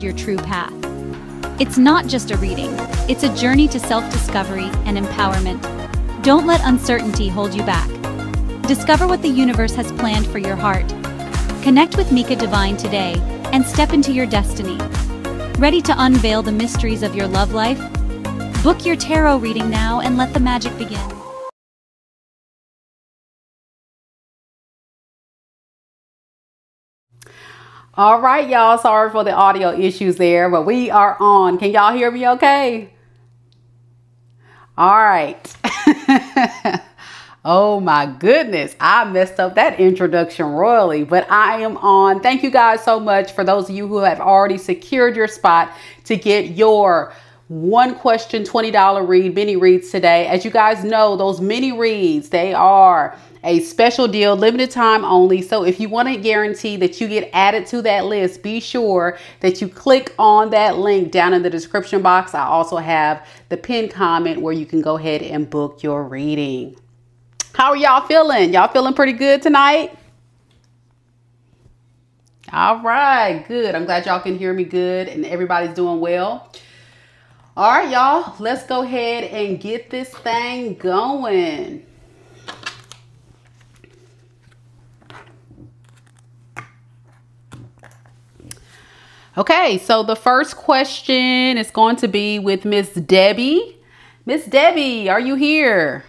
your true path. It's not just a reading, it's a journey to self-discovery and empowerment. Don't let uncertainty hold you back. Discover what the universe has planned for your heart. Connect with Mika Divine today and step into your destiny. Ready to unveil the mysteries of your love life? Book your tarot reading now and let the magic begin. All right, y'all. Sorry for the audio issues there, but we are on. Can y'all hear me okay? All right. Oh my goodness. I messed up that introduction royally, but I am on. Thank you guys so much for those of you who have already secured your spot to get your one question, $20 read, mini reads today. As you guys know, those mini reads, they are a special deal, limited time only. So if you want to guarantee that you get added to that list, be sure that you click on that link down in the description box. I also have the pinned comment where you can go ahead and book your reading. How are y'all feeling? Y'all feeling pretty good tonight? All right, good. I'm glad y'all can hear me good and everybody's doing well. All right, y'all, let's go ahead and get this thing going. Okay, so the first question is going to be with Miss Debbie. Miss Debbie, are you here?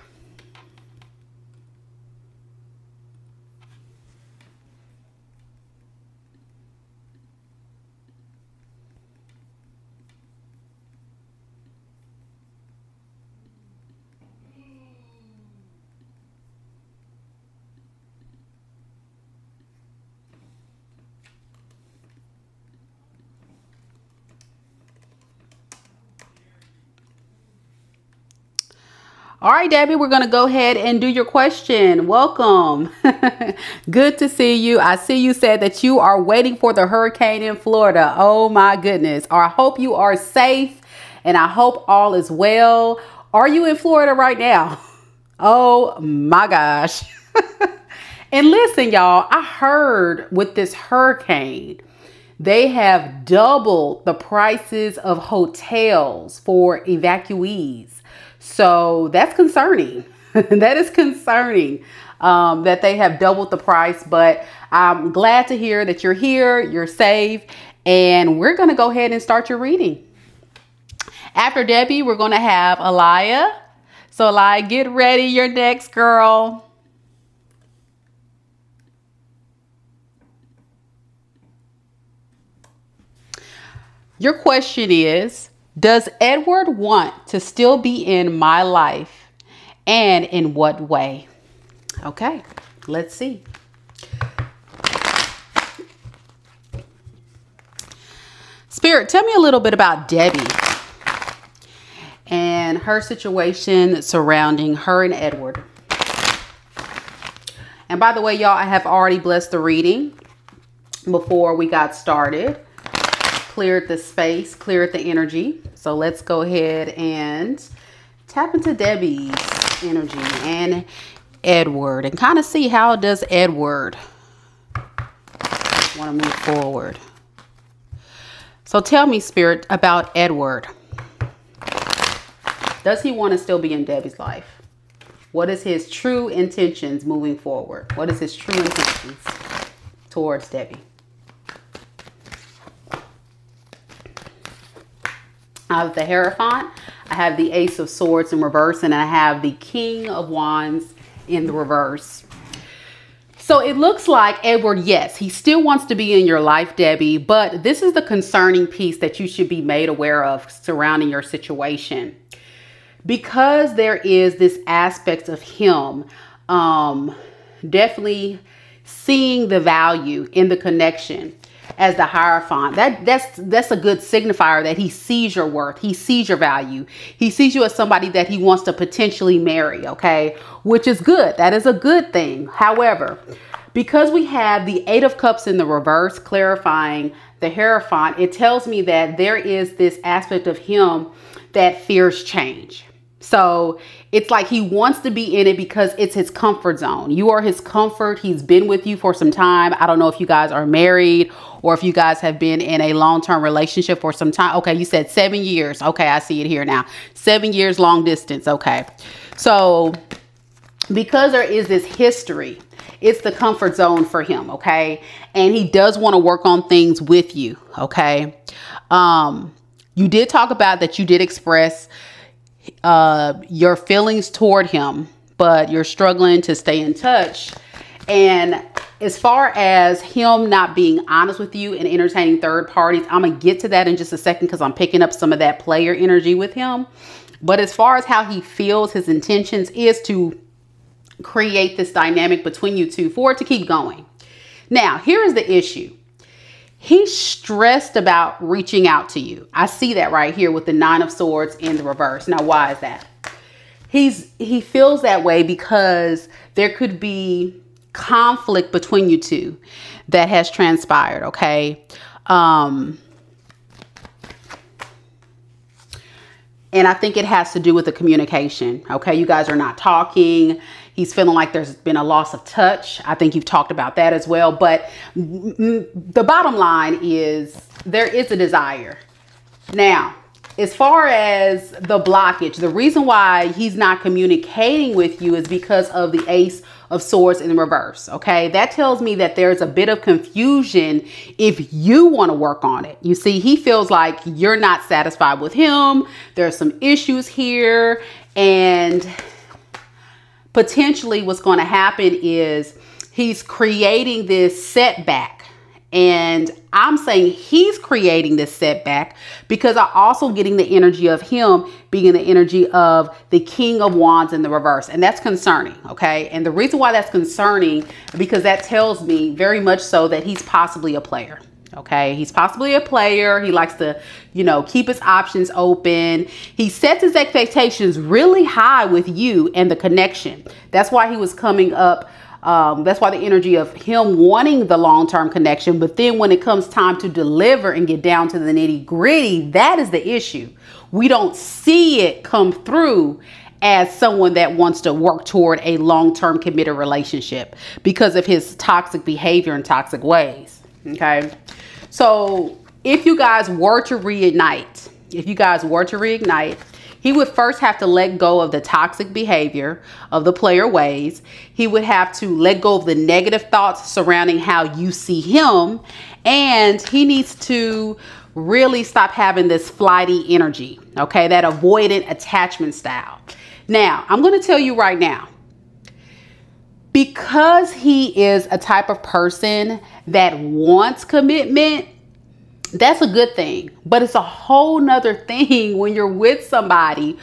All right, Debbie, we're going to go ahead and do your question. Welcome. Good to see you. I see you said that you are waiting for the hurricane in Florida. Oh my goodness. I hope you are safe and I hope all is well. Are you in Florida right now? Oh my gosh. And listen, y'all, I heard with this hurricane, they have doubled the prices of hotels for evacuees. So that's concerning. That is concerning that they have doubled the price. But I'm glad to hear that you're here, you're safe, and we're going to go ahead and start your reading. After Debbie, we're going to have Aliyah. So Aliyah, get ready. You're next, girl. Your question is, does Edward want to still be in my life, and in what way? Okay, let's see. Spirit, tell me a little bit about Debbie and her situation surrounding her and Edward. And by the way, y'all, I have already blessed the reading before we got started. Cleared the space, cleared the energy. So let's go ahead and tap into Debbie's energy and Edward and kind of see how does Edward want to move forward. So tell me, Spirit, about Edward. Does he want to still be in Debbie's life? What is his true intentions moving forward? What is his true intentions towards Debbie? I have the Hierophant, I have the Ace of Swords in reverse, and I have the King of Wands in the reverse. So it looks like Edward, yes, he still wants to be in your life, Debbie, but this is the concerning piece that you should be made aware of surrounding your situation. Because there is this aspect of him definitely seeing the value in the connection. As the Hierophant, that's a good signifier that he sees your worth. He sees your value. He sees you as somebody that he wants to potentially marry, okay? Which is good. That is a good thing. However, because we have the Eight of Cups in the reverse, clarifying the Hierophant, it tells me that there is this aspect of him that fears change. So it's like he wants to be in it because it's his comfort zone. You are his comfort. He's been with you for some time. I don't know if you guys are married or if you guys have been in a long-term relationship for some time. Okay, you said 7 years. Okay, I see it here now. 7 years long distance. Okay. So because there is this history, it's the comfort zone for him. Okay. And he does want to work on things with you. Okay. You did talk about that you did express your feelings toward him, but you're struggling to stay in touch. And as far as him not being honest with you and entertaining third parties, I'm going to get to that in just a second because I'm picking up some of that player energy with him. But as far as how he feels, his intentions is to create this dynamic between you two for it to keep going. Now, here is the issue. He's stressed about reaching out to you. I see that right here with the 9 of Swords in the reverse. Now, why is that? He feels that way because there could be conflict between you two that has transpired. Okay. And I think it has to do with the communication. Okay. You guys are not talking. He's feeling like there's been a loss of touch. I think you've talked about that as well. But the bottom line is there is a desire. Now, as far as the blockage, the reason why he's not communicating with you is because of the Ace of Swords in reverse. Okay, that tells me that there's a bit of confusion if you want to work on it. You see, he feels like you're not satisfied with him. There's some issues here, and potentially what's going to happen is he's creating this setback. And I'm saying he's creating this setback because I'm also getting the energy of him being the energy of the King of Wands in the reverse. And that's concerning. Okay. And the reason why that's concerning, because that tells me very much so that he's possibly a player. Okay. He's possibly a player. He likes to, you know, keep his options open. He sets his expectations really high with you and the connection. That's why he was coming up. That's why the energy of him wanting the long-term connection. But then when it comes time to deliver and get down to the nitty-gritty, that is the issue. We don't see it come through as someone that wants to work toward a long-term committed relationship because of his toxic behavior and toxic ways. Okay. So if you guys were to reignite, he would first have to let go of the toxic behavior of the player ways. He would have to let go of the negative thoughts surrounding how you see him. And he needs to really stop having this flighty energy. Okay, that avoidant attachment style. Now, I'm going to tell you right now, because he is a type of person that wants commitment, that's a good thing, but it's a whole nother thing when you're with somebody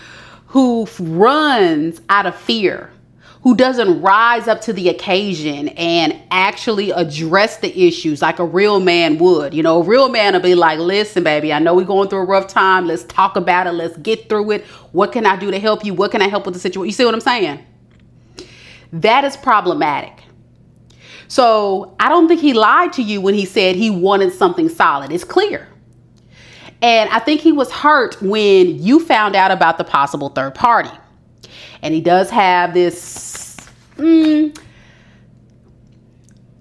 who runs out of fear, who doesn't rise up to the occasion and actually address the issues like a real man would. You know, a real man will be like, listen, baby, I know we're going through a rough time. Let's talk about it. Let's get through it. What can I do to help you? What can I help with the situation? You see what I'm saying? That is problematic. So I don't think he lied to you when he said he wanted something solid. It's clear. And I think he was hurt when you found out about the possible third party. And he does have this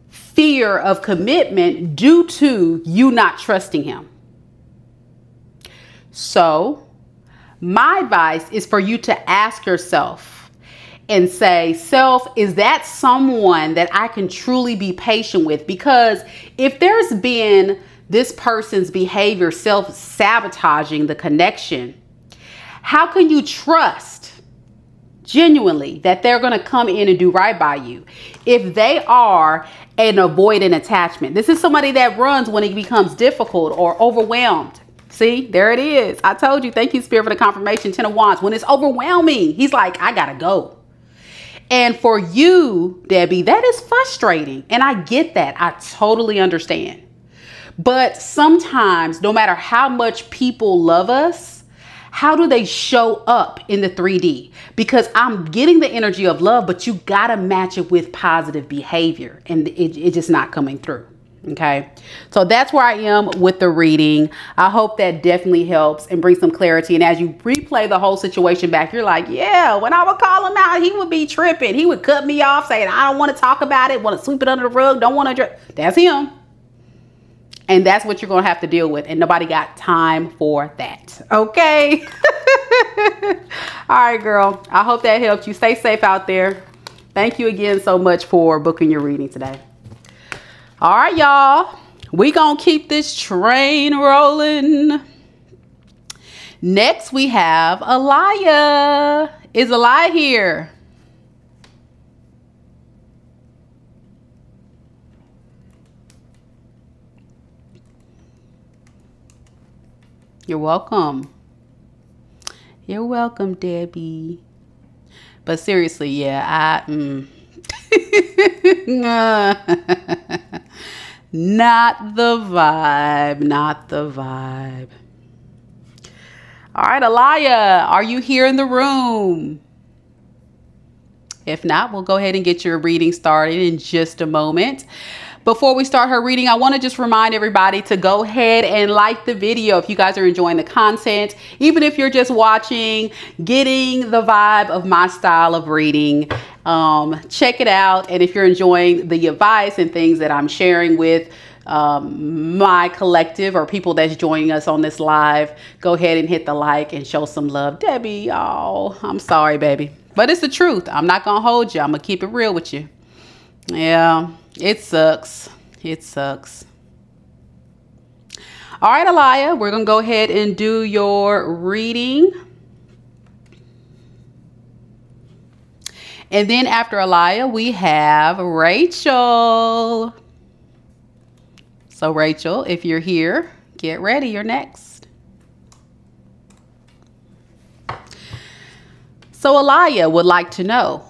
fear of commitment due to you not trusting him. So my advice is for you to ask yourself, and say, self, is that someone that I can truly be patient with? Because if there's been this person's behavior self-sabotaging the connection, how can you trust genuinely that they're going to come in and do right by you if they are an avoidant attachment? This is somebody that runs when it becomes difficult or overwhelmed. See, there it is. I told you. Thank you, Spirit, for the confirmation. 10 of Wands. When it's overwhelming, he's like, I gotta go. And for you, Debbie, that is frustrating. And I get that. I totally understand. But sometimes, no matter how much people love us, how do they show up in the 3D? Because I'm getting the energy of love, but you got to match it with positive behavior. And it's just not coming through. Okay, so that's where I am with the reading. I hope that definitely helps and brings some clarity. And as you replay the whole situation back, you're like, yeah, when I would call him out, he would be tripping. He would cut me off saying, I don't want to talk about it, want to sweep it under the rug, don't want to. That's him. And that's what you're going to have to deal with. And nobody got time for that. Okay. All right, girl. I hope that helped you. Stay safe out there. Thank you again so much for booking your reading today. All right, y'all. We gonna keep this train rolling. Next, we have Aliyah. Is Aliyah here? You're welcome. You're welcome, Debbie. But seriously, yeah, not the vibe, not the vibe. All right, Aliyah, are you here in the room? If not, we'll go ahead and get your reading started in just a moment. Before we start her reading, I want to just remind everybody to go ahead and like the video if you guys are enjoying the content. Even if you're just watching, getting the vibe of my style of reading, check it out. And if you're enjoying the advice and things that I'm sharing with my collective or people that's joining us on this live, go ahead and hit the like and show some love. Debbie, oh, I'm sorry, baby. But it's the truth. I'm not going to hold you. I'm going to keep it real with you. Yeah. It sucks. It sucks. All right, Aliyah, we're going to go ahead and do your reading. And then after Aliyah, we have Rachel. So Rachel, if you're here, get ready. You're next. So Aliyah would like to know,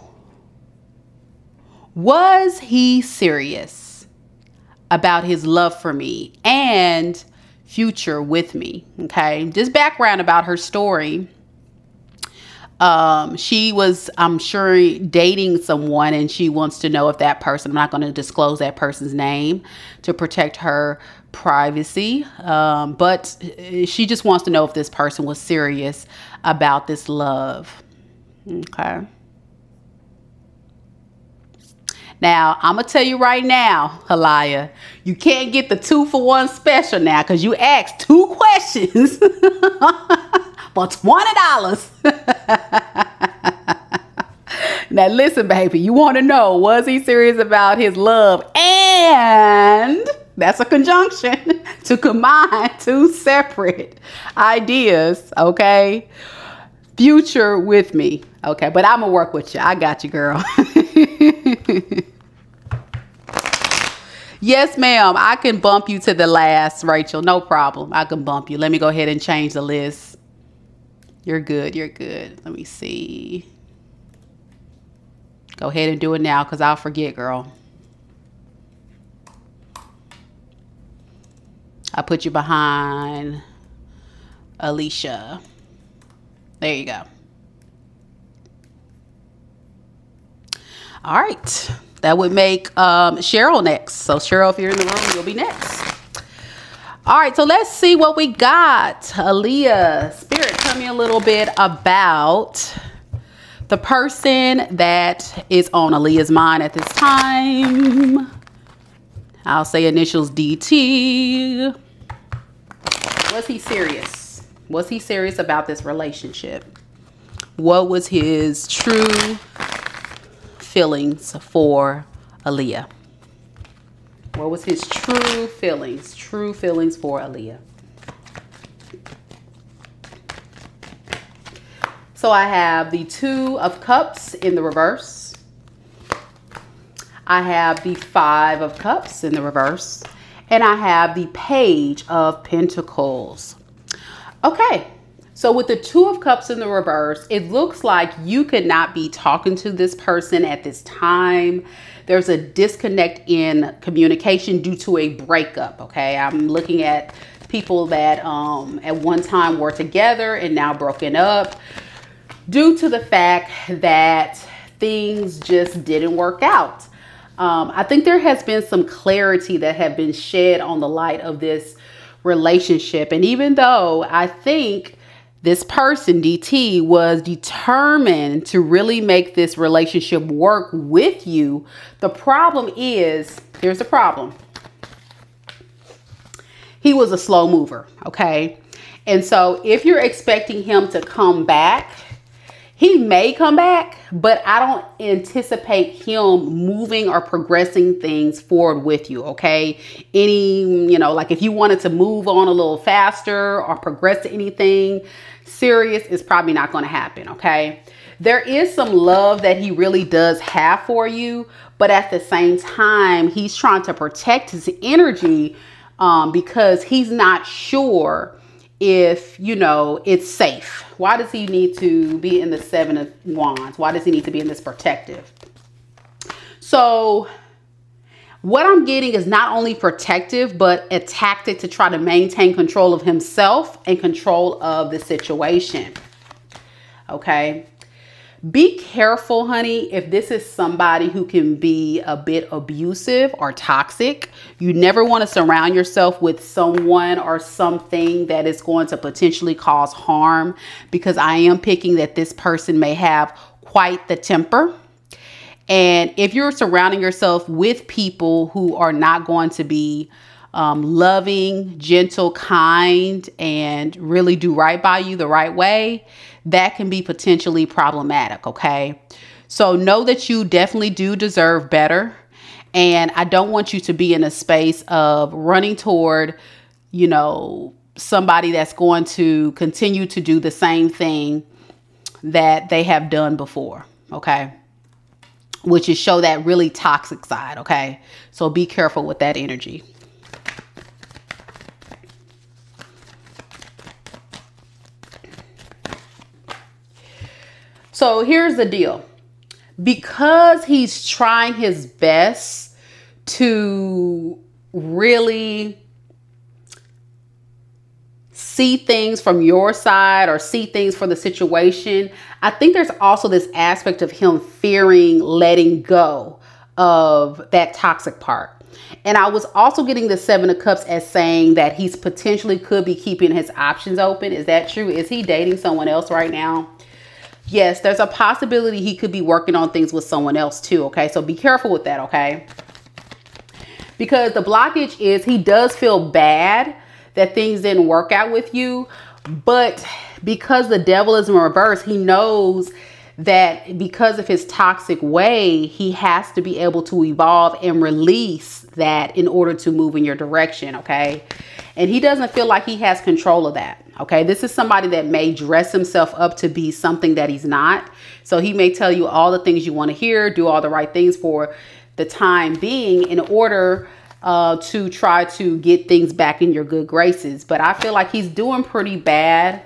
was he serious about his love for me and future with me? Okay, just background about her story. She was, I'm sure, dating someone, and she wants to know if that person, I'm not going to disclose that person's name to protect her privacy, but she just wants to know if this person was serious about this love. Okay. Now, I'm going to tell you right now, Aliyah, you can't get the 2-for-1 special now because you asked 2 questions for $20. Now, listen, baby, you want to know, was he serious about his love? And that's a conjunction to combine 2 separate ideas, okay? Future with me. Okay, but I'm going to work with you. I got you, girl. Yes, ma'am. I can bump you to the last, Rachel. No problem. I can bump you. Let me go ahead and change the list. You're good. You're good. Let me see. Go ahead and do it now because I'll forget, girl. I put you behind Alicia. There you go. All right. That would make Cheryl next. So Cheryl, if you're in the room, you'll be next. All right. So let's see what we got. Aliyah, Spirit, tell me a little bit about the person that is on Aliyah's mind at this time. I'll say initials DT. Was he serious? Was he serious about this relationship? What was his true feelings for Aliyah? What was his true feelings for Aliyah? So I have the 2 of Cups in the reverse. I have the 5 of Cups in the reverse. And I have the Page of Pentacles. Okay. So with the 2 of Cups in the reverse, it looks like you could not be talking to this person at this time. There's a disconnect in communication due to a breakup, okay? I'm looking at people that at one time were together and now broken up due to the fact that things just didn't work out. I think there has been some clarity that have been shed on the light of this relationship. And even though I think this person, DT, was determined to really make this relationship work with you, the problem is, here's the problem. He was a slow mover, okay? And so if you're expecting him to come back, he may come back, but I don't anticipate him moving or progressing things forward with you, okay? Like if you wanted to move on a little faster or progress to anything serious, it's probably not going to happen, okay? There is some love that he really does have for you, but at the same time, he's trying to protect his energy because he's not sure if, it's safe. Why does he need to be in the Seven of Wands? Why does he need to be in this protective? So what I'm getting is not only protective, but a tactic to try to maintain control of himself and control of the situation. Okay. Be careful, honey, if this is somebody who can be a bit abusive or toxic. You never want to surround yourself with someone or something that is going to potentially cause harm, because I am picking that this person may have quite the temper. And if you're surrounding yourself with people who are not going to be loving, gentle, kind, and really do right by you the right way, that can be potentially problematic, okay? So know that you definitely do deserve better. And I don't want you to be in a space of running toward, somebody that's going to continue to do the same thing that they have done before, okay? Which is show that really toxic side, okay? So be careful with that energy. So here's the deal. Because he's trying his best to really see things from your side or see things for the situation, I think there's also this aspect of him fearing letting go of that toxic part. And I was also getting the Seven of Cups as saying that he's potentially could be keeping his options open. Is that true? Is he dating someone else right now? Yes, there's a possibility he could be working on things with someone else too, okay? So be careful with that, okay? Because the blockage is he does feel bad that things didn't work out with you, but because the devil is in reverse, he knows that because of his toxic way, he has to be able to evolve and release that in order to move in your direction, okay? And he doesn't feel like he has control of that. Okay, this is somebody that may dress himself up to be something that he's not. So he may tell you all the things you want to hear, do all the right things for the time being in order to try to get things back in your good graces. But I feel like he's doing pretty bad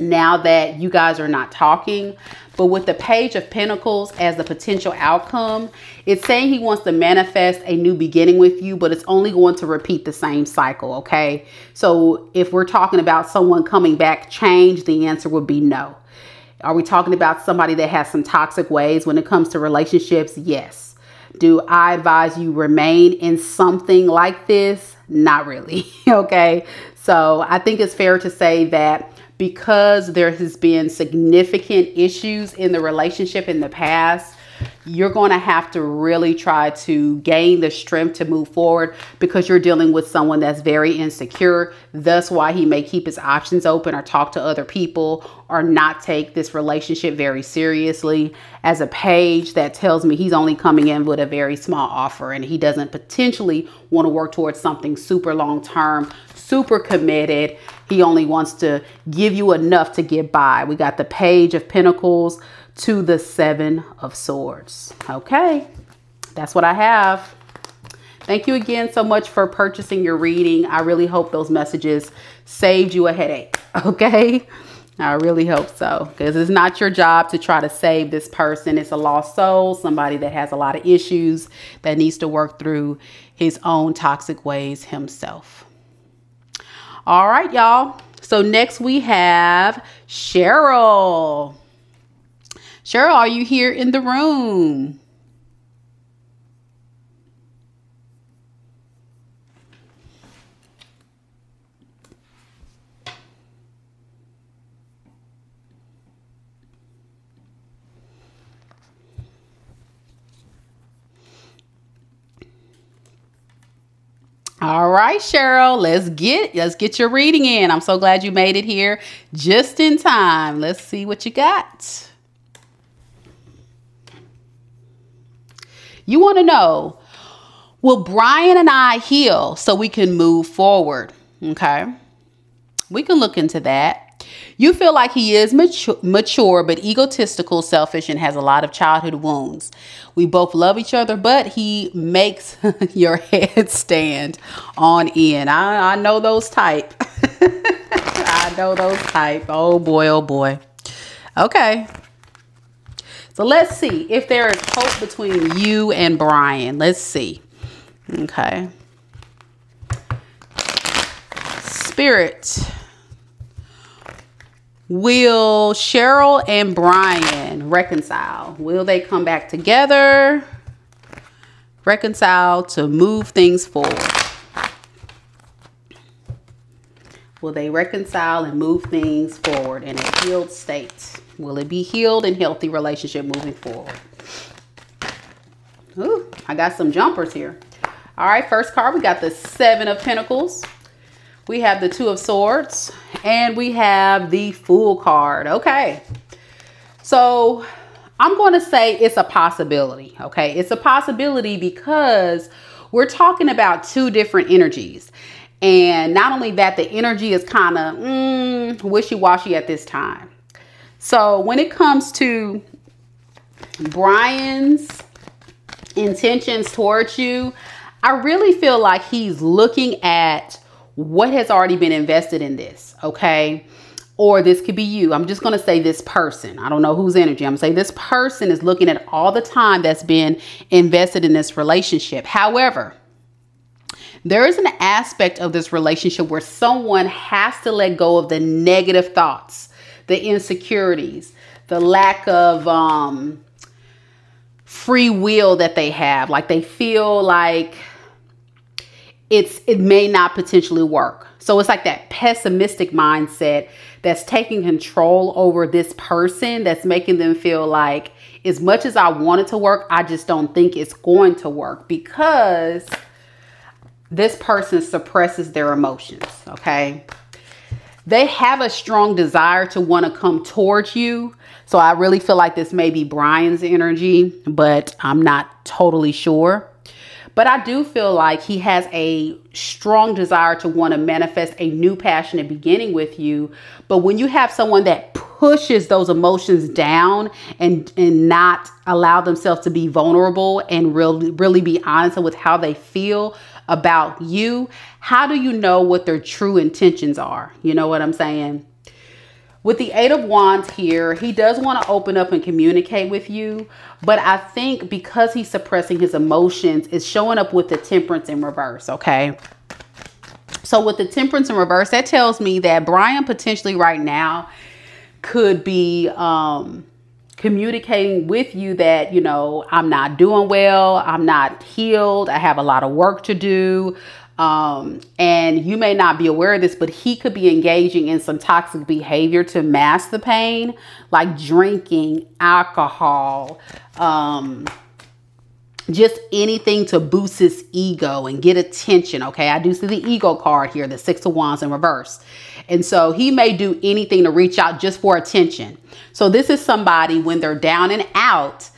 now that you guys are not talking. But with the Page of Pentacles as the potential outcome, it's saying he wants to manifest a new beginning with you, but it's only going to repeat the same cycle, okay? So if we're talking about someone coming back change, the answer would be no. Are we talking about somebody that has some toxic ways when it comes to relationships? Yes. Do I advise you remain in something like this? Not really, okay? So I think it's fair to say that because there has been significant issues in the relationship in the past, you're going to have to really try to gain the strength to move forward, because you're dealing with someone that's very insecure. That's why he may keep his options open or talk to other people or not take this relationship very seriously. As a page, that tells me he's only coming in with a very small offer and he doesn't potentially want to work towards something super long term, super committed. He only wants to give you enough to get by. We got the Page of Pentacles to the Seven of Swords. Okay, that's what I have. Thank you again so much for purchasing your reading. I really hope those messages saved you a headache. Okay, I really hope so, because it's not your job to try to save this person. It's a lost soul, somebody that has a lot of issues that needs to work through his own toxic ways himself. All right, y'all. So next we have Cheryl. Cheryl, are you here in the room? All right, Cheryl, let's get your reading in. I'm so glad you made it here just in time. Let's see what you got. You want to know, will Brian and I heal so we can move forward? Okay. We can look into that. You feel like he is mature, but egotistical, selfish, and has a lot of childhood wounds. We both love each other, but he makes your head stand on end. I know those type. I know those type. Oh boy, oh boy. Okay. So let's see if there is hope between you and Brian. Let's see. Okay. Spirit. Will Cheryl and Brian reconcile? Will they come back together? Reconcile to move things forward. Will they reconcile and move things forward in a healed state? Will it be healed and healthy relationship moving forward? Ooh, I got some jumpers here. All right, first card, we got the 7 of Pentacles. We have the 2 of Swords, and we have the Fool card. Okay, so I'm going to say it's a possibility. Okay, it's a possibility because we're talking about 2 different energies. And not only that, the energy is kind of wishy-washy at this time. So when it comes to Brian's intentions towards you, I really feel like he's looking at what has already been invested in this, okay? Or this could be you. I'm just going to say this person. I don't know whose energy. I'm going to say this person is looking at all the time that's been invested in this relationship. However, there is an aspect of this relationship where someone has to let go of the negative thoughts, the insecurities, the lack of free will that they have. Like they feel like it may not potentially work. So it's like that pessimistic mindset that's taking control over this person, that's making them feel like as much as I want it to work, I just don't think it's going to work because this person suppresses their emotions, okay? They have a strong desire to want to come towards you. So I really feel like this may be Brian's energy, but I'm not totally sure. But I do feel like he has a strong desire to want to manifest a new passionate beginning with you. But when you have someone that pushes those emotions down and not allow themselves to be vulnerable and really be honest with how they feel about you, how do you know what their true intentions are? You know what I'm saying? With the 8 of Wands here, he does want to open up and communicate with you. But I think because he's suppressing his emotions, it's showing up with the Temperance in reverse, okay? So with the Temperance in reverse, that tells me that Brian potentially right now could be communicating with you that, you know, I'm not doing well, I'm not healed, I have a lot of work to do. And you may not be aware of this, but he could be engaging in some toxic behavior to mask the pain, like drinking, alcohol, just anything to boost his ego and get attention. Okay, I do see the ego card here, the 6 of Wands in reverse. And so he may do anything to reach out just for attention. So this is somebody when they're down and out,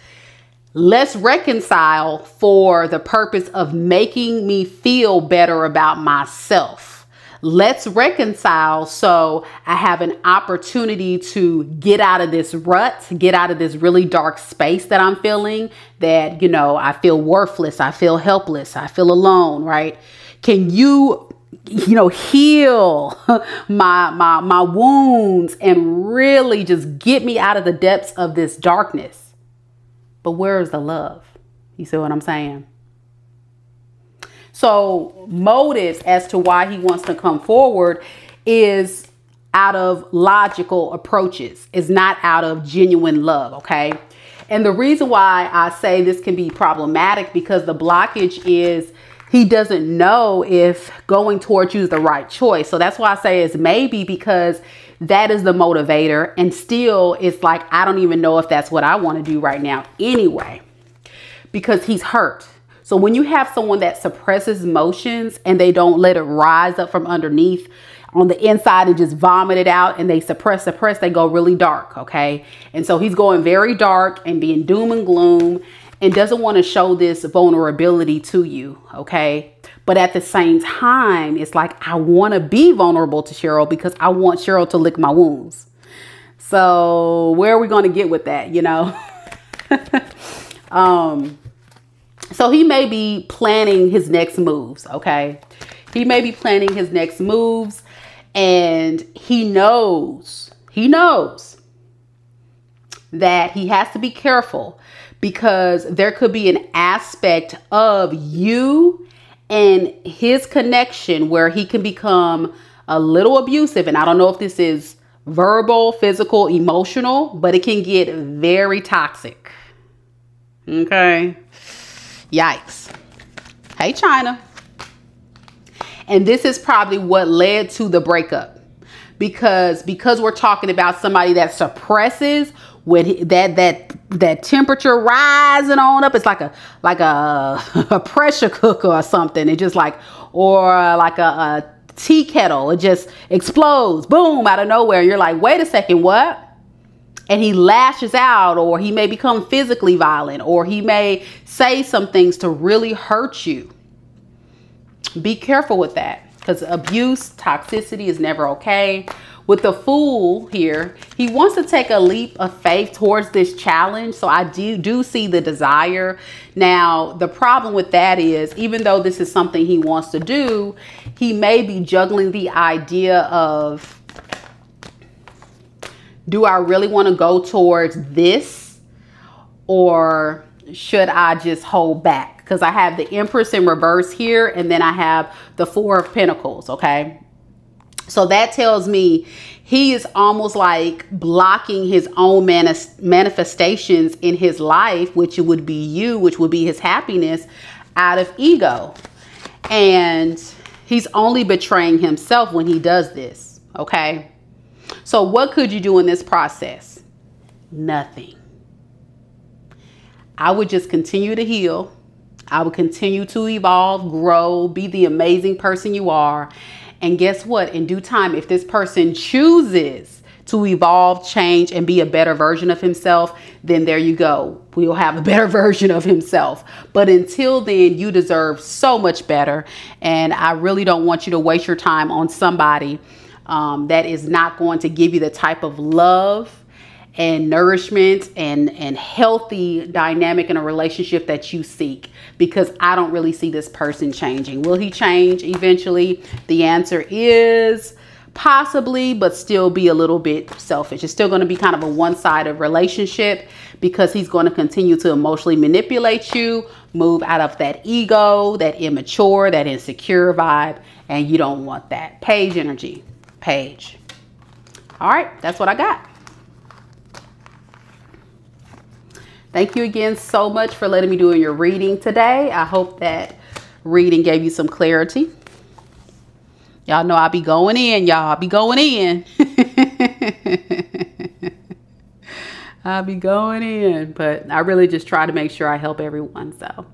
let's reconcile for the purpose of making me feel better about myself. Let's reconcile so I have an opportunity to get out of this rut, get out of this really dark space that I'm feeling, that, you know, I feel worthless, I feel helpless, I feel alone, right? Can you know, heal my wounds and really just get me out of the depths of this darkness? But where is the love? You see what I'm saying? So motives as to why he wants to come forward is out of logical approaches. It's not out of genuine love, okay? And the reason why I say this can be problematic because the blockage is he doesn't know if going towards you is the right choice. So that's why I say it's maybe because that is the motivator. And still, it's like, I don't even know if that's what I want to do right now anyway, because he's hurt. So when you have someone that suppresses emotions and they don't let it rise up from underneath on the inside and just vomit it out, and they suppress, they go really dark. Okay. And so he's going very dark and being doom and gloom and doesn't want to show this vulnerability to you. Okay. But at the same time, it's like, I want to be vulnerable to Cheryl because I want Cheryl to lick my wounds. So where are we going to get with that? You know? So he may be planning his next moves. Okay. He may be planning his next moves, and he knows that he has to be careful because there could be an aspect of you and his connection where he can become a little abusive. And I don't know if this is verbal, physical, emotional, but it can get very toxic. Okay. Yikes. Hey, China. And this is probably what led to the breakup, because we're talking about somebody that suppresses with that temperature rising on up. It's like a pressure cooker or something. It just like, or like a tea kettle. It just explodes, boom, out of nowhere. And you're like, wait a second, what? And he lashes out, or he may become physically violent, or he may say some things to really hurt you. Be careful with that, because abuse, toxicity is never okay. With the Fool here, he wants to take a leap of faith towards this challenge. So I do see the desire. Now, the problem with that is, even though this is something he wants to do, he may be juggling the idea of, do I really want to go towards this, or should I just hold back? Because I have the Empress in reverse here, and then I have the Four of Pentacles. Okay. So that tells me he is almost like blocking his own manifestations in his life, which would be you, which would be his happiness, out of ego. And he's only betraying himself when he does this. Okay. So what could you do in this process? Nothing. I would just continue to heal. I would continue to evolve, grow, be the amazing person you are. And guess what? In due time, if this person chooses to evolve, change, and be a better version of himself, then there you go. We'll have a better version of himself. But until then, you deserve so much better. And I really don't want you to waste your time on somebody that is not going to give you the type of love and nourishment and healthy dynamic in a relationship that you seek, because I don't really see this person changing. Will he change eventually? The answer is possibly, but still be a little bit selfish. It's still going to be kind of a one-sided relationship, because he's going to continue to emotionally manipulate you, move out of that ego, that immature, that insecure vibe, and you don't want that. Page energy. Page. All right, that's what I got. Thank you again so much for letting me do your reading today. I hope that reading gave you some clarity. Y'all know I be going in, y'all. I be going in. I be going in. But I really just try to make sure I help everyone. So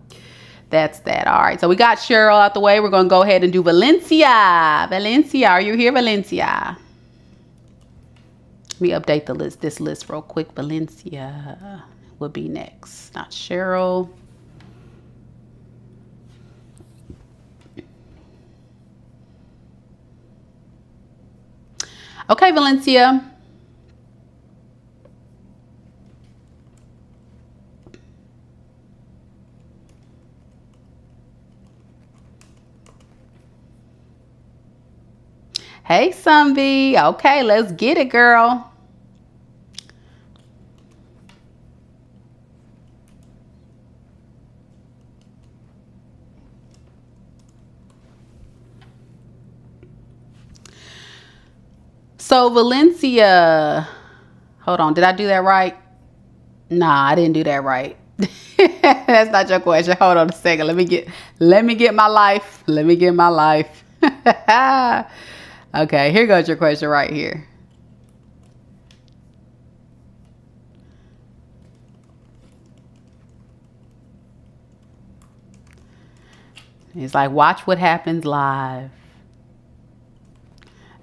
that's that. All right. So we got Cheryl out the way. We're going to go ahead and do Valencia. Valencia, are you here, Valencia? Let me update the list. This list real quick. Valencia will be next, not Cheryl. Okay, Valencia. Hey, Sunvi. Okay, let's get it, girl. So Valencia, hold on. Did I do that right? Nah, I didn't do that right. That's not your question. Hold on a second. Let me get my life. Let me get my life. Okay, here goes your question right here. It's like, watch what happens live.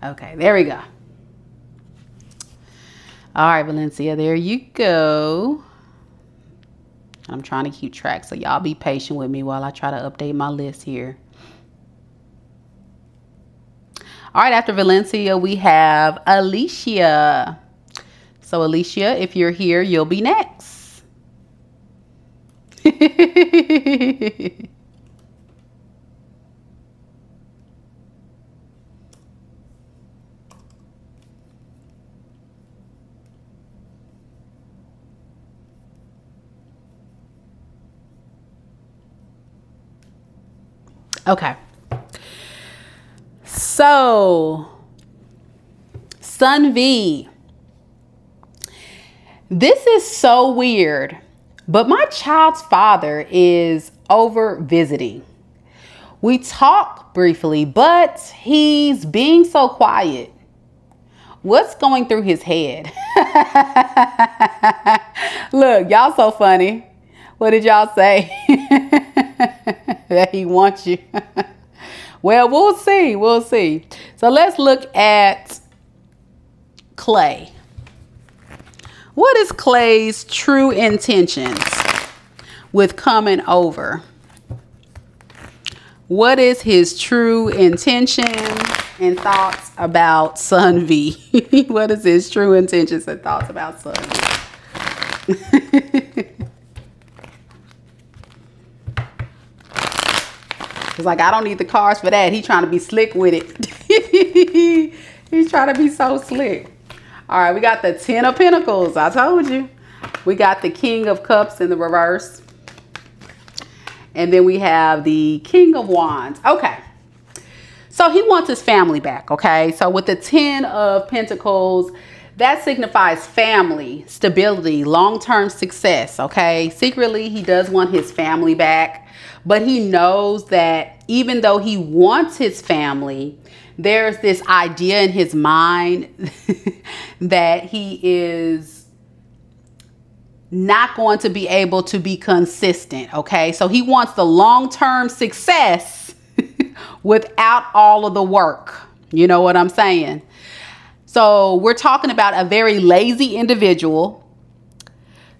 Okay, there we go. All right, Valencia, there you go. I'm trying to keep track, so y'all be patient with me while I try to update my list here. All right, after Valencia, we have Alicia. So Alicia, if you're here, you'll be next. Okay. So, Sun V. This is so weird, but my child's father is over visiting. We talk briefly, but he's being so quiet. What's going through his head? Look, y'all so funny. What did y'all say? That he wants you. Well, we'll see. We'll see. So let's look at Clay. What is Clay's true intentions with coming over? What is his true intention and thoughts about Sun V? What is his true intentions and thoughts about Sun V? It's like, I don't need the cards for that. He's trying to be slick with it. He's trying to be so slick. All right, we got the 10 of Pentacles. I told you. We got the King of Cups in the reverse. And then we have the King of Wands. Okay. So he wants his family back, okay? So with the 10 of Pentacles, that signifies family, stability, long-term success, okay? Secretly, he does want his family back. But he knows that even though he wants his family, there's this idea in his mind that he is not going to be able to be consistent, okay? So he wants the long-term success without all of the work. You know what I'm saying? So we're talking about a very lazy individual.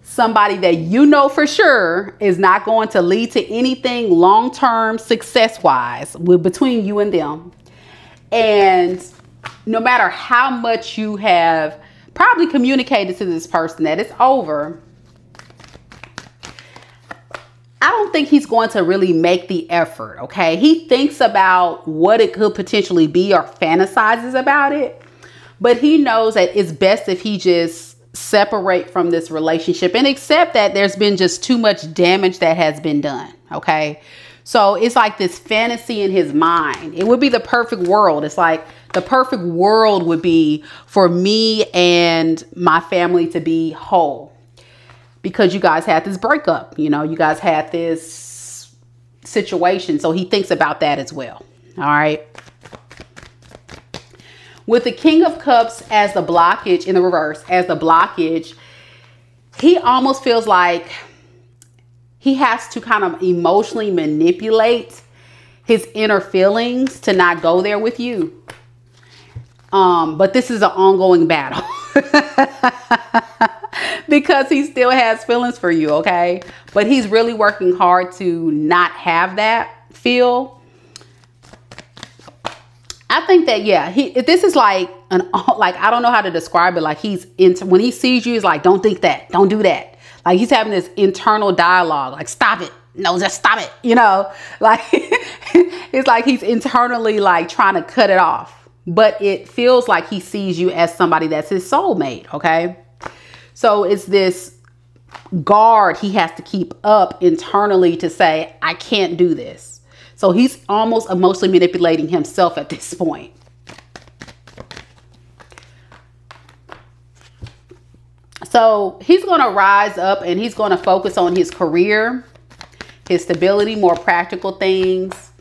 Somebody that you know for sure is not going to lead to anything long-term success-wise between you and them. And no matter how much you have probably communicated to this person that it's over, I don't think he's going to really make the effort, okay? He thinks about what it could potentially be or fantasizes about it, but he knows that it's best if he just separate from this relationship and accept that there's been just too much damage that has been done, okay? So it's like this fantasy in his mind. It would be the perfect world. It's like the perfect world would be for me and my family to be whole, because you guys had this breakup, you know, you guys had this situation. So he thinks about that as well. All right. With the King of Cups as the blockage in the reverse, as the blockage, he almost feels like he has to kind of emotionally manipulate his inner feelings to not go there with you. But this is an ongoing battle because he still has feelings for you, okay? But he's really working hard to not have that feel. I think that, yeah, this is like I don't know how to describe it. Like when he sees you, he's like, don't think that, don't do that. Like he's having this internal dialogue, like, stop it. No, just stop it. You know, like it's like he's internally like trying to cut it off, but it feels like he sees you as somebody that's his soulmate. Okay. So it's this guard he has to keep up internally to say, I can't do this. So he's almost emotionally manipulating himself at this point. So he's going to rise up and he's going to focus on his career, his stability, more practical things.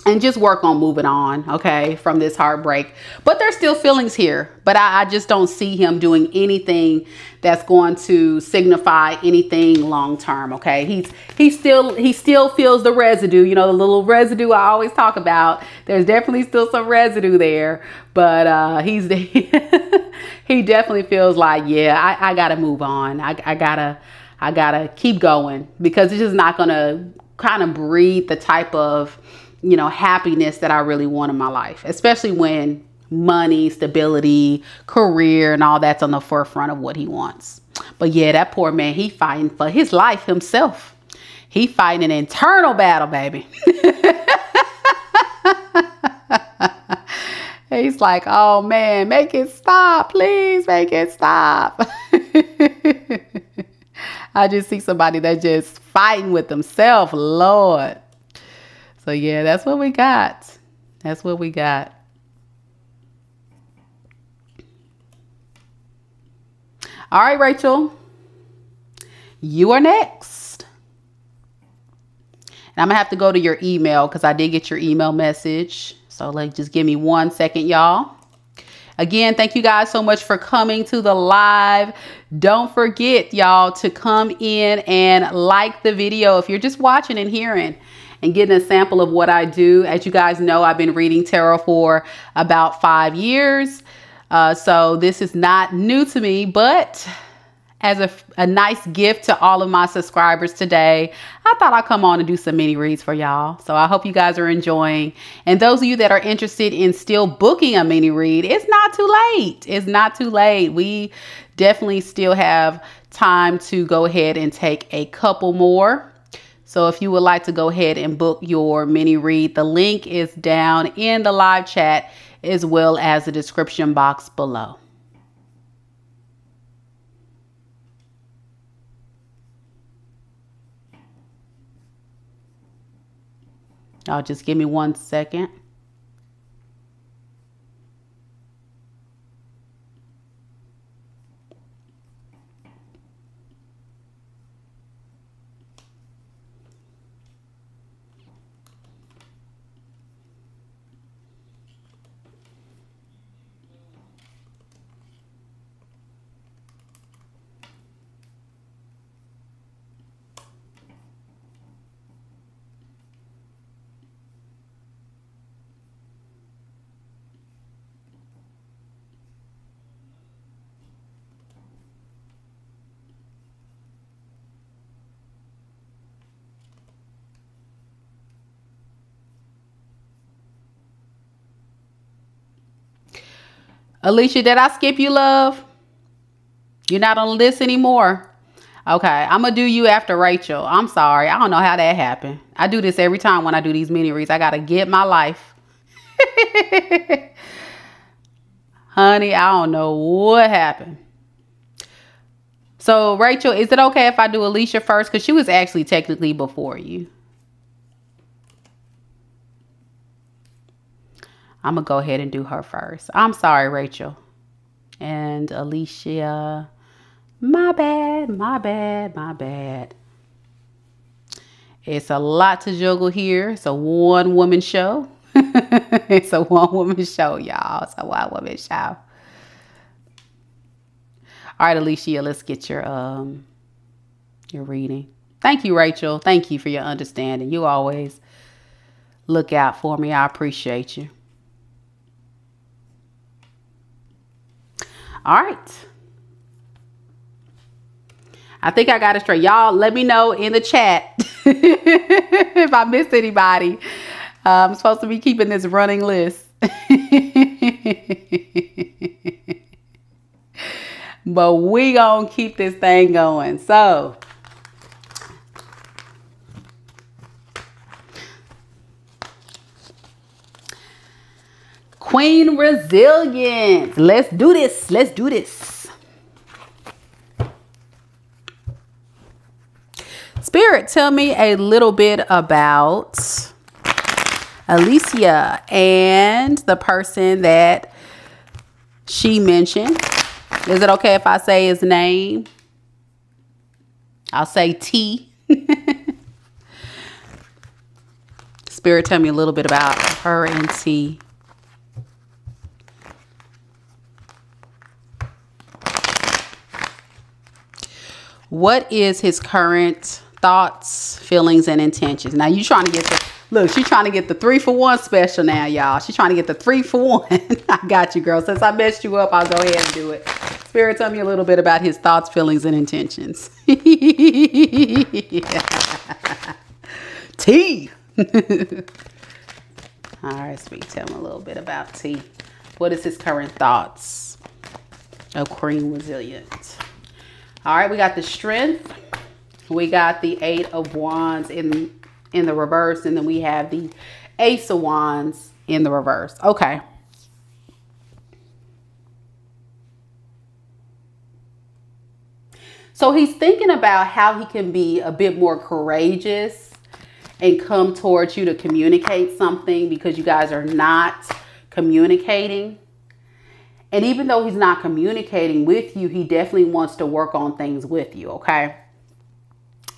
and just work on moving on, okay, from this heartbreak. But there's still feelings here, but I just don't see him doing anything that's going to signify anything long term, okay? He still feels the residue, you know, the little residue I always talk about. There's definitely still some residue there, but he definitely feels like, yeah, I gotta move on. I gotta keep going, because it's just not gonna kind of breed the type of, you know, happiness that I really want in my life, especially when money, stability, career, and all that's on the forefront of what he wants. But yeah, that poor man, he fighting for his life himself. He fighting an internal battle, baby. He's like, oh man, make it stop, please make it stop. I just see somebody that just fighting with themselves, Lord. So yeah, that's what we got. That's what we got. All right, Rachel, you are next. And I'm gonna have to go to your email, because I did get your email message. So like, just give me 1 second, y'all. Again, thank you guys so much for coming to the live. Don't forget, y'all, to come in and like the video if you're just watching and hearing and getting a sample of what I do. As you guys know, I've been reading tarot for about 5 years. So this is not new to me, but as a nice gift to all of my subscribers today, I thought I'd come on and do some mini reads for y'all. So I hope you guys are enjoying. And those of you that are interested in still booking a mini read, it's not too late. It's not too late. We definitely still have time to go ahead and take a couple more. So if you would like to go ahead and book your mini read, the link is down in the live chat, as well as the description box below. Y'all just give me 1 second. Alicia, did I skip you, love? You're not on the list anymore. Okay, I'm going to do you after Rachel. I'm sorry. I don't know how that happened. I do this every time when I do these mini reads. I got to get my life. Honey, I don't know what happened. So, Rachel, is it okay if I do Alicia first? Because she was actually technically before you. I'm going to go ahead and do her first. I'm sorry, Rachel. And Alicia, my bad, my bad, my bad. It's a lot to juggle here. It's a one-woman show. It's a one-woman show, y'all. It's a one-woman show. All right, Alicia, let's get your reading. Thank you, Rachel. Thank you for your understanding. You always look out for me. I appreciate you. All right. I think I got it straight. Y'all, let me know in the chat if I missed anybody. I'm supposed to be keeping this running list. But we gonna keep this thing going. So, Queen Resilience. Let's do this. Let's do this. Spirit, tell me a little bit about Alicia and the person that she mentioned. Is it okay if I say his name? I'll say T. Spirit, tell me a little bit about her and T. What is his current thoughts, feelings, and intentions? Now you trying to get the, look, she's trying to get the 3-for-1 special now, y'all. She's trying to get the 3-for-1. I got you, girl. Since I messed you up, I'll go ahead and do it. Spirit, tell me a little bit about his thoughts, feelings, and intentions. T. All right, sweet. Tell me a little bit about T. What is his current thoughts? Oh, Queen Resilient. All right, we got the Strength. We got the 8 of Wands in the reverse, and then we have the Ace of Wands in the reverse. Okay. So he's thinking about how he can be a bit more courageous and come towards you to communicate something, because you guys are not communicating. And even though he's not communicating with you, he definitely wants to work on things with you, okay?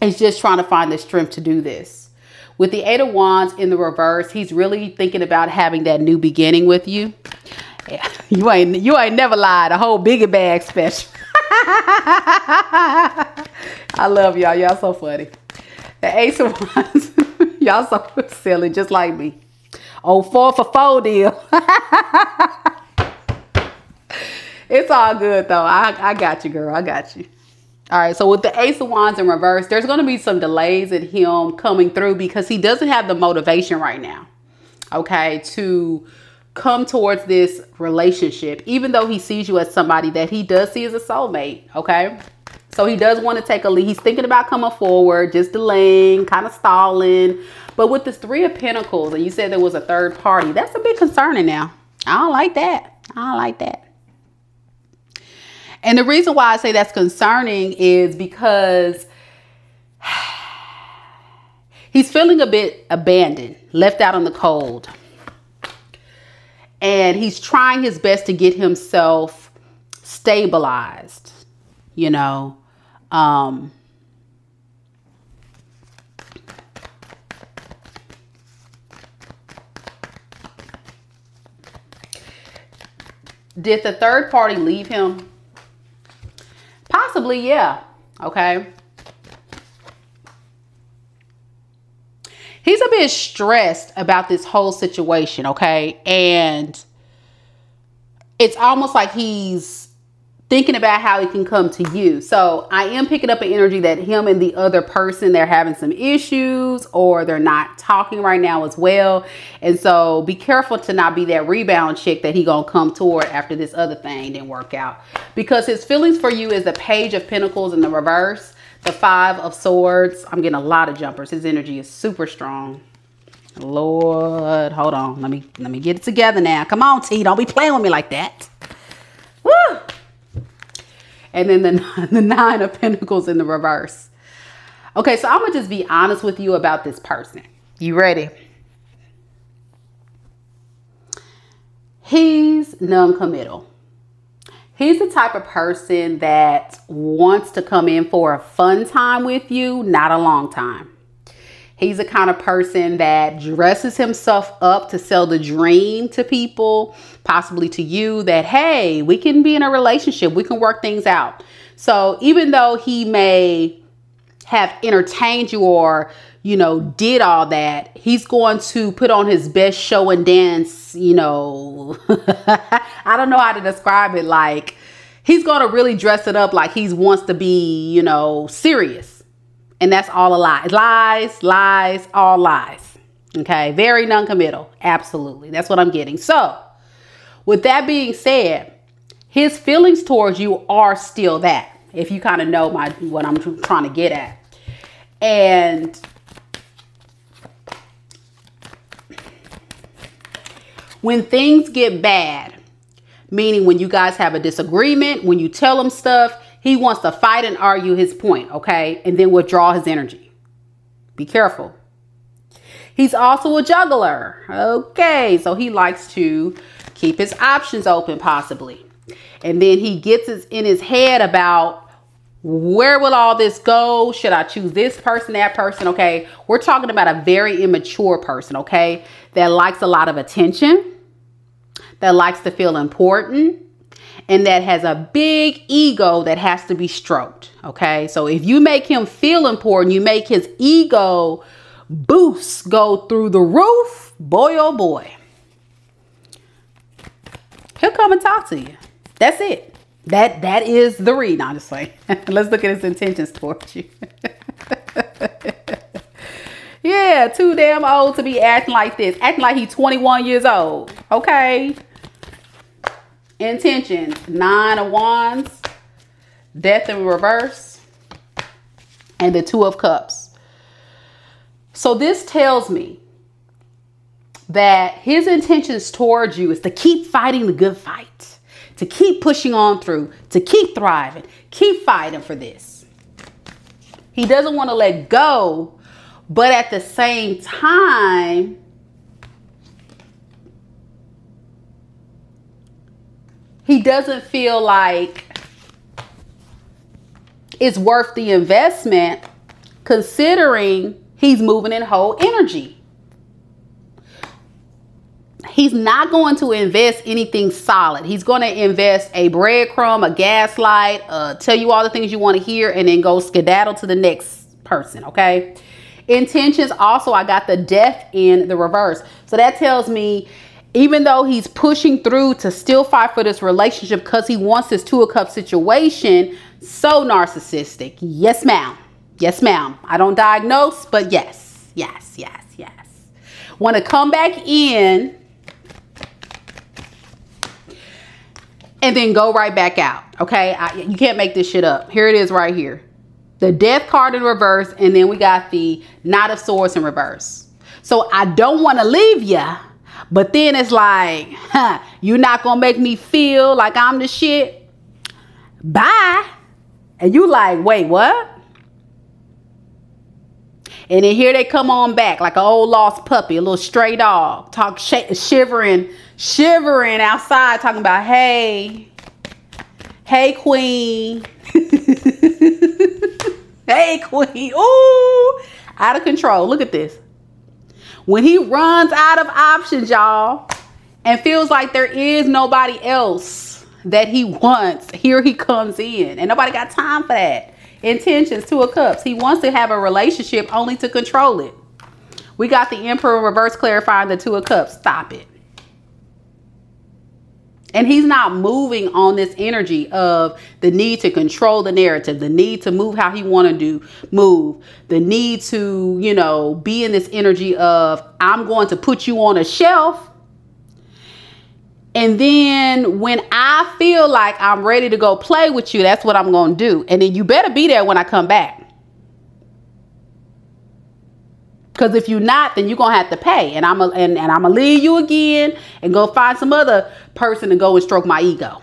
He's just trying to find the strength to do this. With the 8 of Wands in the reverse, he's really thinking about having that new beginning with you. Yeah, you ain't never lied. A whole biggie bag special. I love y'all. Y'all so funny. The Ace of Wands. Y'all so silly, just like me. Oh, 4-for-4 deal. It's all good though. I got you, girl. I got you. All right. So with the Ace of Wands in reverse, there's going to be some delays in him coming through because he doesn't have the motivation right now. Okay. To come towards this relationship, even though he sees you as somebody that he does see as a soulmate. Okay. So he does want to take a lead. He's thinking about coming forward, just delaying, kind of stalling. But with this 3 of Pentacles, and you said there was a third party, that's a bit concerning now. I don't like that. I don't like that. And the reason why I say that's concerning is because he's feeling a bit abandoned, left out in the cold. And he's trying his best to get himself stabilized, you know. Did the third party leave him? Possibly, yeah. Okay. He's a bit stressed about this whole situation, okay? And it's almost like he's thinking about how he can come to you. So I am picking up an energy that him and the other person, they're having some issues, or they're not talking right now as well. And so be careful to not be that rebound chick that he gonna come toward after this other thing didn't work out. Because his feelings for you is the Page of Pentacles in the reverse, the 5 of Swords. I'm getting a lot of jumpers. His energy is super strong. Lord, hold on. Let me get it together now. Come on, T. Don't be playing with me like that. Woo! And then the 9 of Pentacles in the reverse. Okay, so I'm going to just be honest with you about this person. You ready? He's non-committal. He's the type of person that wants to come in for a fun time with you, not a long time. He's the kind of person that dresses himself up to sell the dream to people, possibly to you, that, hey, we can be in a relationship. We can work things out. So even though he may have entertained you or, you know, did all that, he's going to put on his best show and dance, you know. I don't know how to describe it. Like, he's going to really dress it up like he wants to be, you know, serious. And that's all a lie. Lies, lies, all lies. Okay. Very non-committal. Absolutely. That's what I'm getting. So with that being said, his feelings towards you are still that. If you kind of know what I'm trying to get at. And when things get bad, meaning when you guys have a disagreement, when you tell him stuff, he wants to fight and argue his point, okay? And then withdraw his energy. Be careful. He's also a juggler. Okay, so he likes to keep his options open, possibly. And then he gets in his head about Where will all this go? Should I choose this person, that person? Okay, we're talking about a very immature person, okay, that likes a lot of attention, that likes to feel important, and that has a big ego that has to be stroked, okay? So if you make him feel important, you make his ego boost go through the roof, boy, oh boy, he'll come and talk to you. That's it. That is the read, no, I'm just saying. Let's look at his intentions towards you. Yeah, too damn old to be acting like this. Acting like he's 21 years old. Okay. Intentions. 9 of Wands. Death in reverse. And the 2 of Cups. So this tells me that his intentions towards you is to keep fighting the good fight. To keep pushing on through, to keep thriving, keep fighting for this. He doesn't want to let go, but at the same time, he doesn't feel like it's worth the investment, considering he's moving in whole energy. He's not going to invest anything solid. He's going to invest a breadcrumb, a gaslight, tell you all the things you want to hear, and then go skedaddle to the next person, okay? Intentions, also, I got the Death in the reverse. So that tells me, even though he's pushing through to still fight for this relationship because he wants this 2 of Cups situation, so narcissistic. Yes, ma'am. Yes, ma'am. I don't diagnose, but yes. Yes, yes, yes. Want to come back in and then go right back out. Okay, you can't make this shit up. Here it is right here. The Death card in reverse, and then we got the Knight of Swords in reverse. So I don't want to leave ya, but then it's like, huh, you're not gonna make me feel like I'm the shit. Bye. And you like, wait, what? And then here they come on back like an old lost puppy, a little stray dog, shivering outside, talking about, hey queen. Hey queen. Ooh, out of control. Look at this. When he runs out of options, y'all, and feels like there is nobody else that he wants, here he comes in. And nobody got time for that. Intentions, 2 of Cups. He wants to have a relationship only to control it. We got the Emperor reverse clarifying the 2 of Cups. Stop it. And he's not moving on this energy of the need to control the narrative, the need to move how he want to move, the need to, you know, be in this energy of, I'm going to put you on a shelf. And then when I feel like I'm ready to go play with you, that's what I'm going to do. And then you better be there when I come back. Because if you're not, then you're going to have to pay. And I'm gonna leave you again and go find some other person to go and stroke my ego.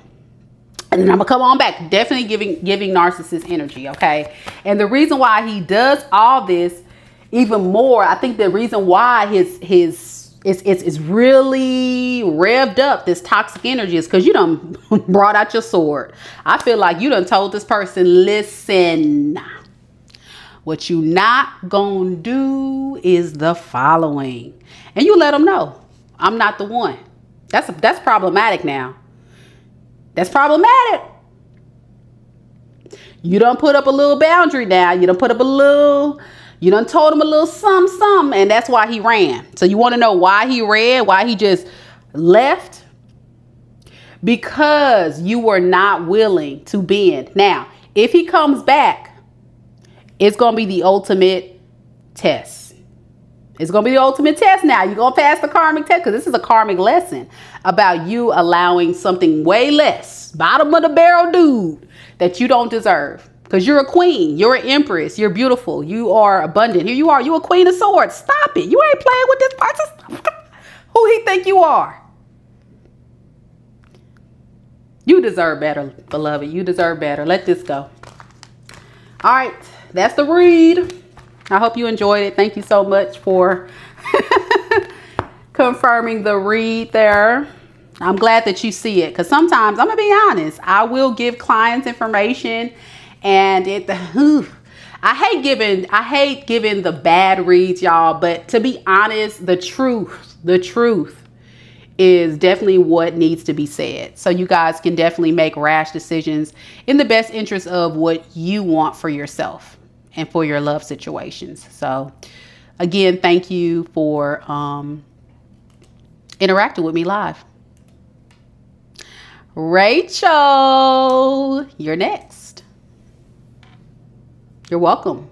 And then I'm going to come on back. Definitely giving narcissist energy, okay? And the reason why he does all this even more, I think the reason why it's really revved up, this toxic energy, is because you done brought out your sword. I feel like you done told this person, listen, what you not gonna do is the following. And you let them know, I'm not the one. That's problematic now. That's problematic. You done put up a little boundary now. You done put up a little... You done told him a little something, and that's why he ran. So you want to know why he ran, why he just left? Because you were not willing to bend. Now, if he comes back, it's going to be the ultimate test. It's going to be the ultimate test now. You're going to pass the karmic test, because this is a karmic lesson about you allowing something way less, bottom of the barrel dude, that you don't deserve. Because you're a queen. You're an empress. You're beautiful. You are abundant. Here you are. You're a queen of swords. Stop it. You ain't playing with this person. Who he think you are? You deserve better, beloved. You deserve better. Let this go. All right. That's the read. I hope you enjoyed it. Thank you so much for confirming the read there. I'm glad that you see it. Because sometimes, I'm going to be honest, I will give clients information And I hate giving the bad reads, y'all, but to be honest, the truth is definitely what needs to be said. So you guys can definitely make rash decisions in the best interest of what you want for yourself and for your love situations. So again, thank you for interacting with me live. Rachel, you're next. You're welcome.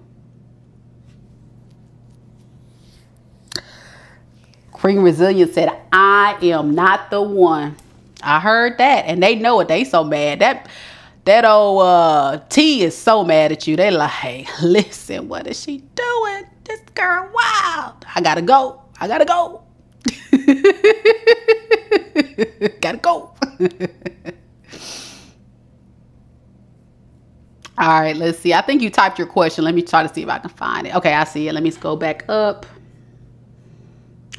Queen Resilient said, I am not the one. I heard that, and they know it. They so mad. That old T is so mad at you. They like, hey, listen, what is she doing? This girl wild. I gotta go. Gotta go. All right, let's see. I think you typed your question. Let me try to see if I can find it. Okay, I see it. Let me go back up.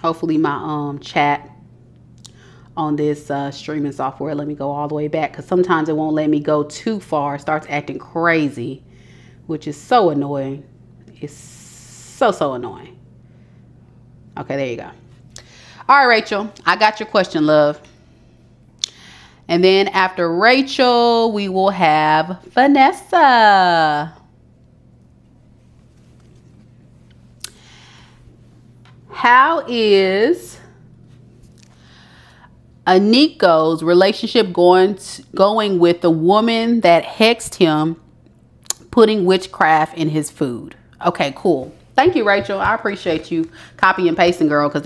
Hopefully my chat on this streaming software let me go all the way back, because sometimes it won't let me go too far. It starts acting crazy, which is so annoying. It's so annoying. Okay, there you go. All right, Rachel, I got your question, love. And then after Rachel, we will have Vanessa. How is Aniko's relationship going with the woman that hexed him, putting witchcraft in his food? Okay, cool. Thank you, Rachel. I appreciate you copy and pasting, girl, because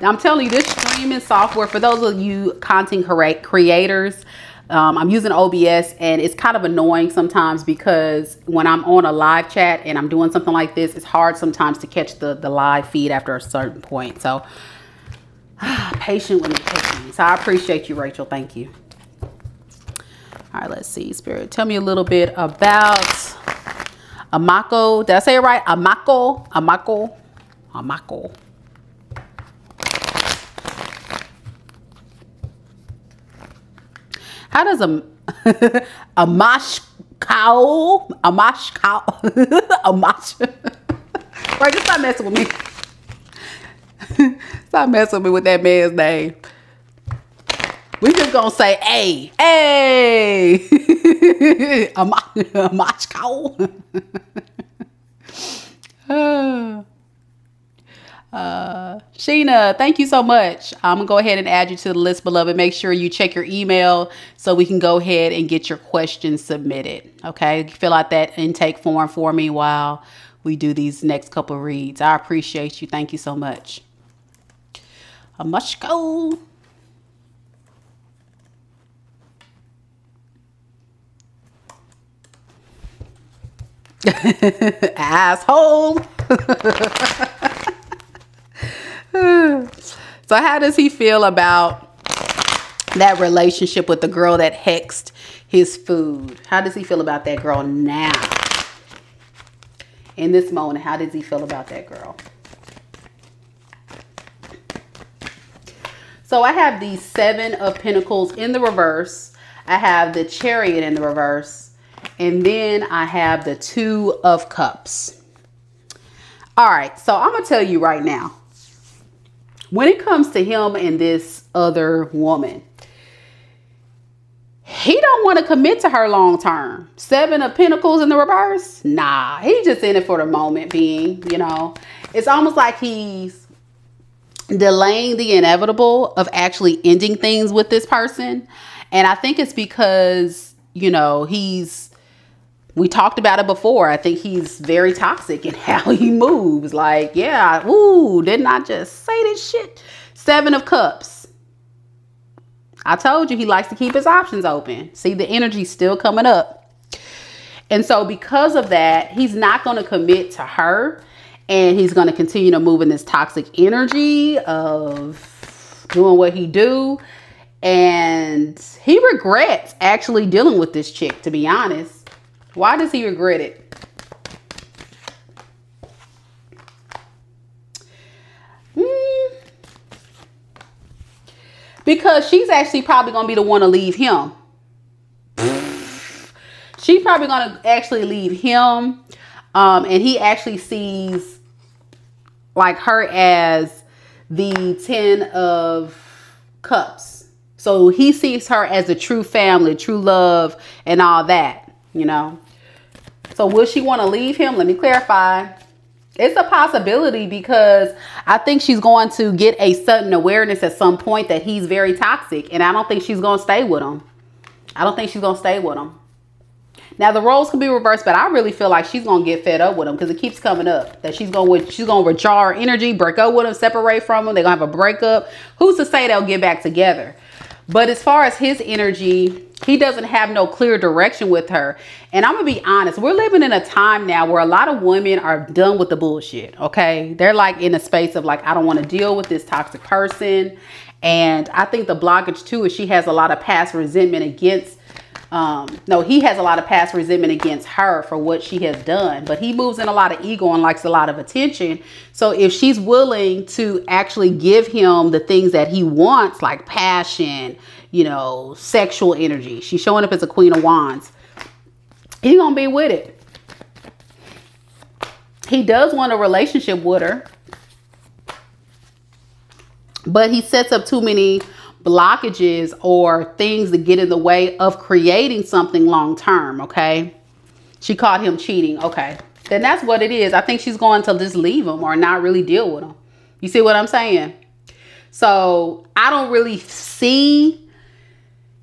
I'm telling you, this streaming software, for those of you content creators, I'm using OBS, and it's kind of annoying sometimes because when I'm on a live chat and I'm doing something like this, it's hard sometimes to catch the live feed after a certain point. So patient with me. So I appreciate you, Rachel. Thank you. All right, let's see. Spirit, tell me a little bit about Amako. Did I say it right? Amako. How does right, just stop messing with me. Stop messing with me with that man's name. We just gonna say, hey, Amashko. Sheena, thank you so much. I'm gonna go ahead and add you to the list, beloved. Make sure you check your email so we can go ahead and get your questions submitted. Okay, fill out that intake form for me while we do these next couple of reads. I appreciate you. Thank you so much. Amashko. Asshole. So how does he feel about that relationship with the girl that hexed his food? How does he feel about that girl now? In this moment, how does he feel about that girl? So I have the 7 of Pentacles in the reverse. I have the Chariot in the reverse. And then I have the 2 of Cups. All right, so I'm going to tell you right now. When it comes to him and this other woman, he don't want to commit to her long term. 7 of Pentacles in the reverse? Nah, he's just in it for the moment being, you know. It's almost like he's delaying the inevitable of actually ending things with this person. And I think it's because, you know, we talked about it before. I think he's very toxic in how he moves. Like, yeah, ooh, didn't I just say this shit? 7 of Cups. I told you he likes to keep his options open. See, the energy's still coming up. And so because of that, he's not going to commit to her. And he's going to continue to move in this toxic energy of doing what he do. And he regrets actually dealing with this chick, to be honest. Why does he regret it? Because she's actually probably going to be the one to leave him. She's probably going to actually leave him. And he actually sees like her as the 10 of cups. So he sees her as a true family, true love, and all that, you know. So will she want to leave him? Let me clarify. It's a possibility because I think she's going to get a sudden awareness at some point that he's very toxic. And I don't think she's going to stay with him. I don't think she's going to stay with him. Now, the roles can be reversed, but I really feel like she's going to get fed up with him because it keeps coming up that she's going to withdraw her energy, break up with him, separate from him. They're going to have a breakup. Who's to say they'll get back together? But as far as his energy, he doesn't have no clear direction with her. And I'm going to be honest. We're living in a time now where a lot of women are done with the bullshit. Okay. They're like in a space of like, I don't want to deal with this toxic person. And I think the blockage too is she has a lot of past resentment against he has a lot of past resentment against her for what she has done, but he moves in a lot of ego and likes a lot of attention. So if she's willing to actually give him the things that he wants, like passion, you know, sexual energy, she's showing up as a Queen of Wands, he's gonna be with it. He does want a relationship with her, but he sets up too many blockages or things that get in the way of creating something long term. Okay, she caught him cheating. Okay, then that's what it is. I think she's going to just leave him or not really deal with him. You see what I'm saying? So I don't really see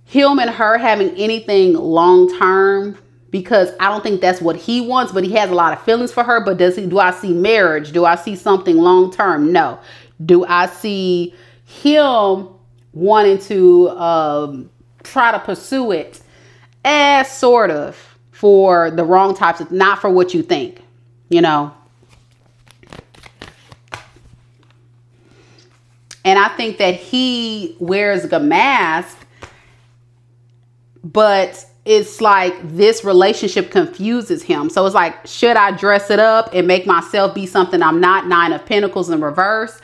him and her having anything long term because I don't think that's what he wants, but he has a lot of feelings for her. But do I see marriage? Do I see something long term? No. Do I see him wanting to try to pursue it as sort of for the wrong types of, not for what you think, you know? And I think that he wears a mask, but it's like this relationship confuses him. So it's like, should I dress it up and make myself be something I'm not? 9 of Pentacles in reverse.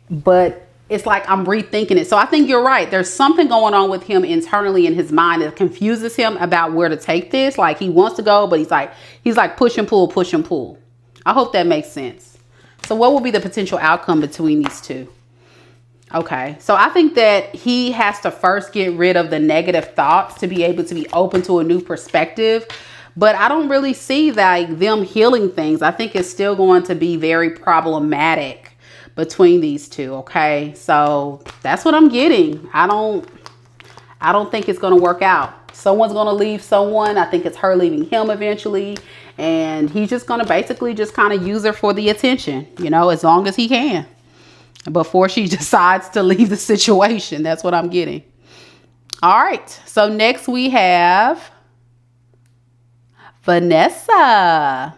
But it's like I'm rethinking it. So I think you're right. There's something going on with him internally in his mind that confuses him about where to take this. Like he wants to go, but he's like push and pull, push and pull. I hope that makes sense. So what will be the potential outcome between these two? Okay, so I think that he has to first get rid of the negative thoughts to be able to be open to a new perspective. But I don't really see like them healing things. I think it's still going to be very problematic between these two. Okay, so that's what I'm getting. I don't think it's going to work out. Someone's going to leave someone. I think it's her leaving him eventually, and he's just going to basically just kind of use her for the attention, you know, as long as he can before she decides to leave the situation. That's what I'm getting. All right, so next we have Vanessa.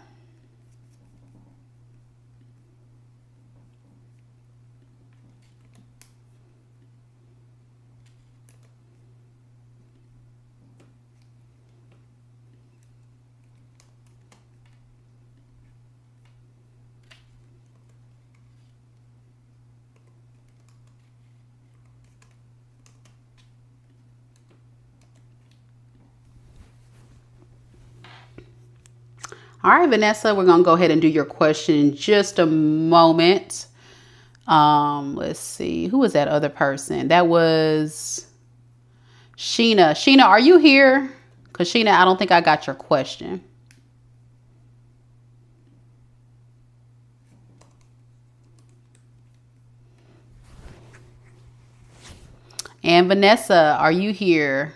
All right, Vanessa, we're going to go ahead and do your question in just a moment. Let's see. Who was that other person? That was Sheena. Sheena, are you here? Because Sheena, I don't think I got your question. And Vanessa, are you here?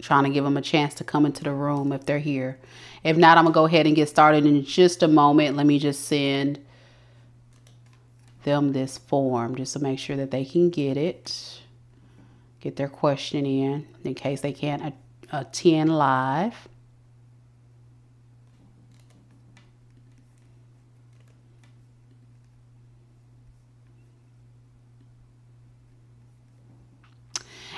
Trying to give them a chance to come into the room if they're here. If not, I'm gonna go ahead and get started in just a moment. Let me just send them this form just to make sure that they can get it, get their question in case they can't attend live.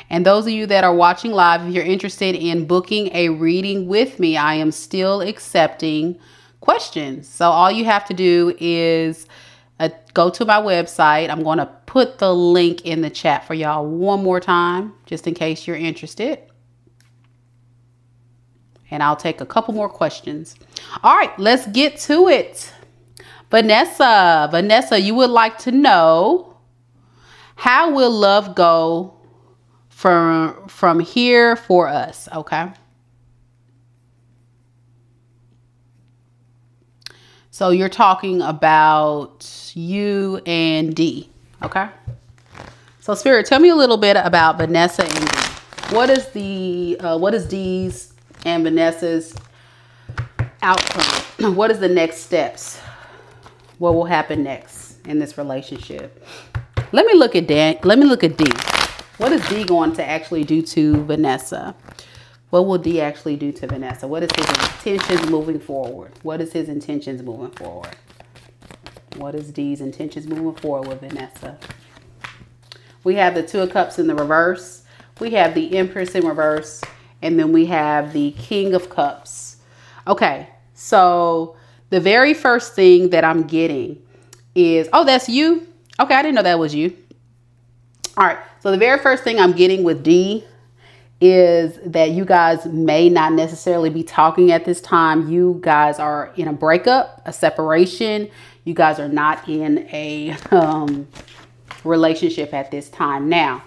And those of you that are watching live, if you're interested in booking a reading with me, I am still accepting questions. So all you have to do is go to my website. I'm going to put the link in the chat for y'all one more time, just in case you're interested. And I'll take a couple more questions. All right, let's get to it. Vanessa, you would like to know, how will love go from here for us? Okay. So you're talking about you and D. Okay. So Spirit, tell me a little bit about Vanessa and D. What is D's and Vanessa's outcome? What is the next steps? What will happen next in this relationship? Let me look at Dan. Let me look at D. What is D going to actually do to Vanessa? What will D actually do to Vanessa? What is his intentions moving forward? What is his intentions moving forward? What is D's intentions moving forward with Vanessa? We have the Two of Cups in the reverse. We have the Empress in reverse. And then we have the King of Cups. Okay, so the very first thing that I'm getting is, oh, that's you? Okay, I didn't know that was you. All right, so the very first thing I'm getting with D is that you guys may not necessarily be talking at this time. You guys are in a breakup, a separation. You guys are not in a relationship at this time. Now,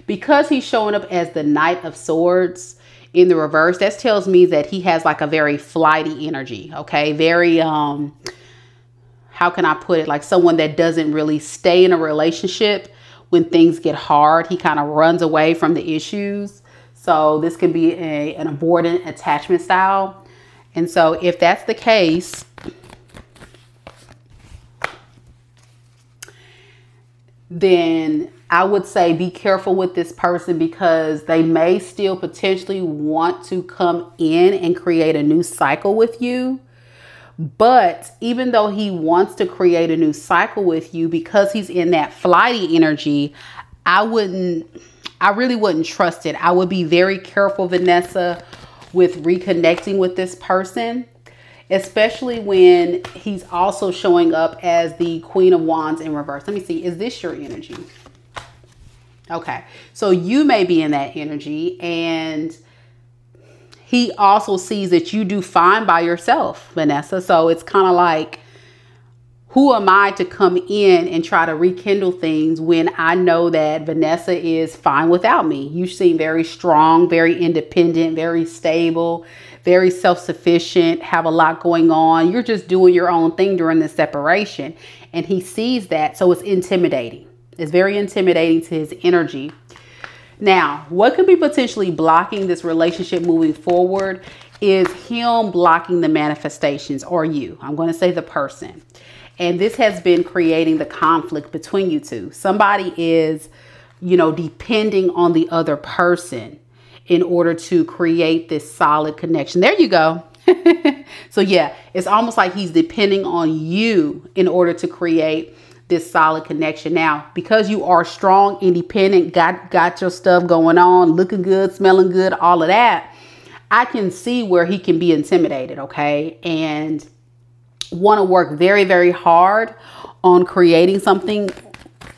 because he's showing up as the Knight of Swords in the reverse, that tells me that he has like a very flighty energy. Okay, very, how can I put it? Like someone that doesn't really stay in a relationship when things get hard. He kind of runs away from the issues. So this could be an avoidant attachment style. And so if that's the case, then I would say be careful with this person, because they may still potentially want to come in and create a new cycle with you. But even though he wants to create a new cycle with you, because he's in that flighty energy, I really wouldn't trust it. I would be very careful, Vanessa, with reconnecting with this person, especially when he's also showing up as the Queen of Wands in reverse. Let me see. Is this your energy? Okay. So you may be in that energy, and he also sees that you do fine by yourself, Vanessa. So it's kind of like, who am I to come in and try to rekindle things when I know that Vanessa is fine without me? You seem very strong, very independent, very stable, very self-sufficient, have a lot going on. You're just doing your own thing during this separation. And he sees that. So it's intimidating. It's very intimidating to his energy. Now, what could be potentially blocking this relationship moving forward is him blocking the manifestations, or you. I'm going to say the person. And this has been creating the conflict between you two. Somebody is, depending on the other person in order to create this solid connection. There you go. So yeah, it's almost like he's depending on you in order to create this solid connection. Now, because you are strong, independent, got your stuff going on, looking good, smelling good, all of that, I can see where he can be intimidated, okay? And want to work very, very hard on creating something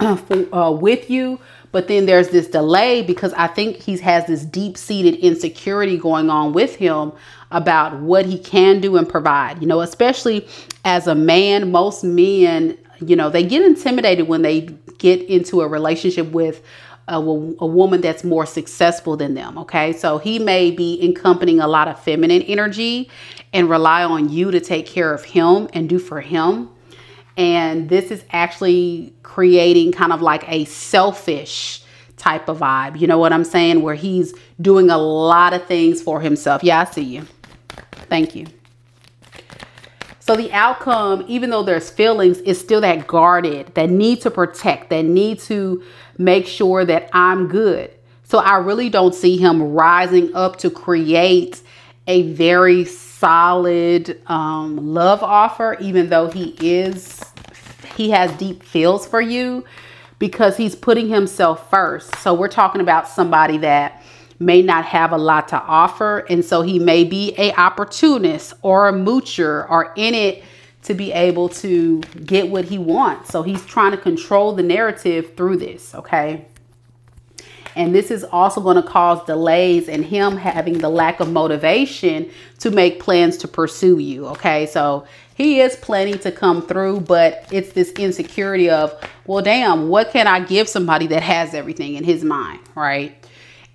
with you. But then there's this delay, because I think he has this deep-seated insecurity going on with him about what he can do and provide. Especially as a man, most men, they get intimidated when they get into a relationship with a woman that's more successful than them. Okay, so he may be encompassing a lot of feminine energy and rely on you to take care of him and do for him. And this is actually creating kind of like a selfish type of vibe. You know what I'm saying? Where he's doing a lot of things for himself. Yeah, I see you. Thank you. So the outcome, even though there's feelings, is still that guarded, that need to protect, that need to make sure that I'm good. So I really don't see him rising up to create a very solid love offer, even though he has deep feels for you. because he's putting himself first. So we're talking about somebody that may not have a lot to offer. And so he may be a opportunist or a moocher or in it to be able to get what he wants. So he's trying to control the narrative through this, okay? And this is also going to cause delays in him having the lack of motivation to make plans to pursue you, okay? So he is planning to come through, but it's this insecurity of, well, damn, what can I give somebody that has everything in his mind, right?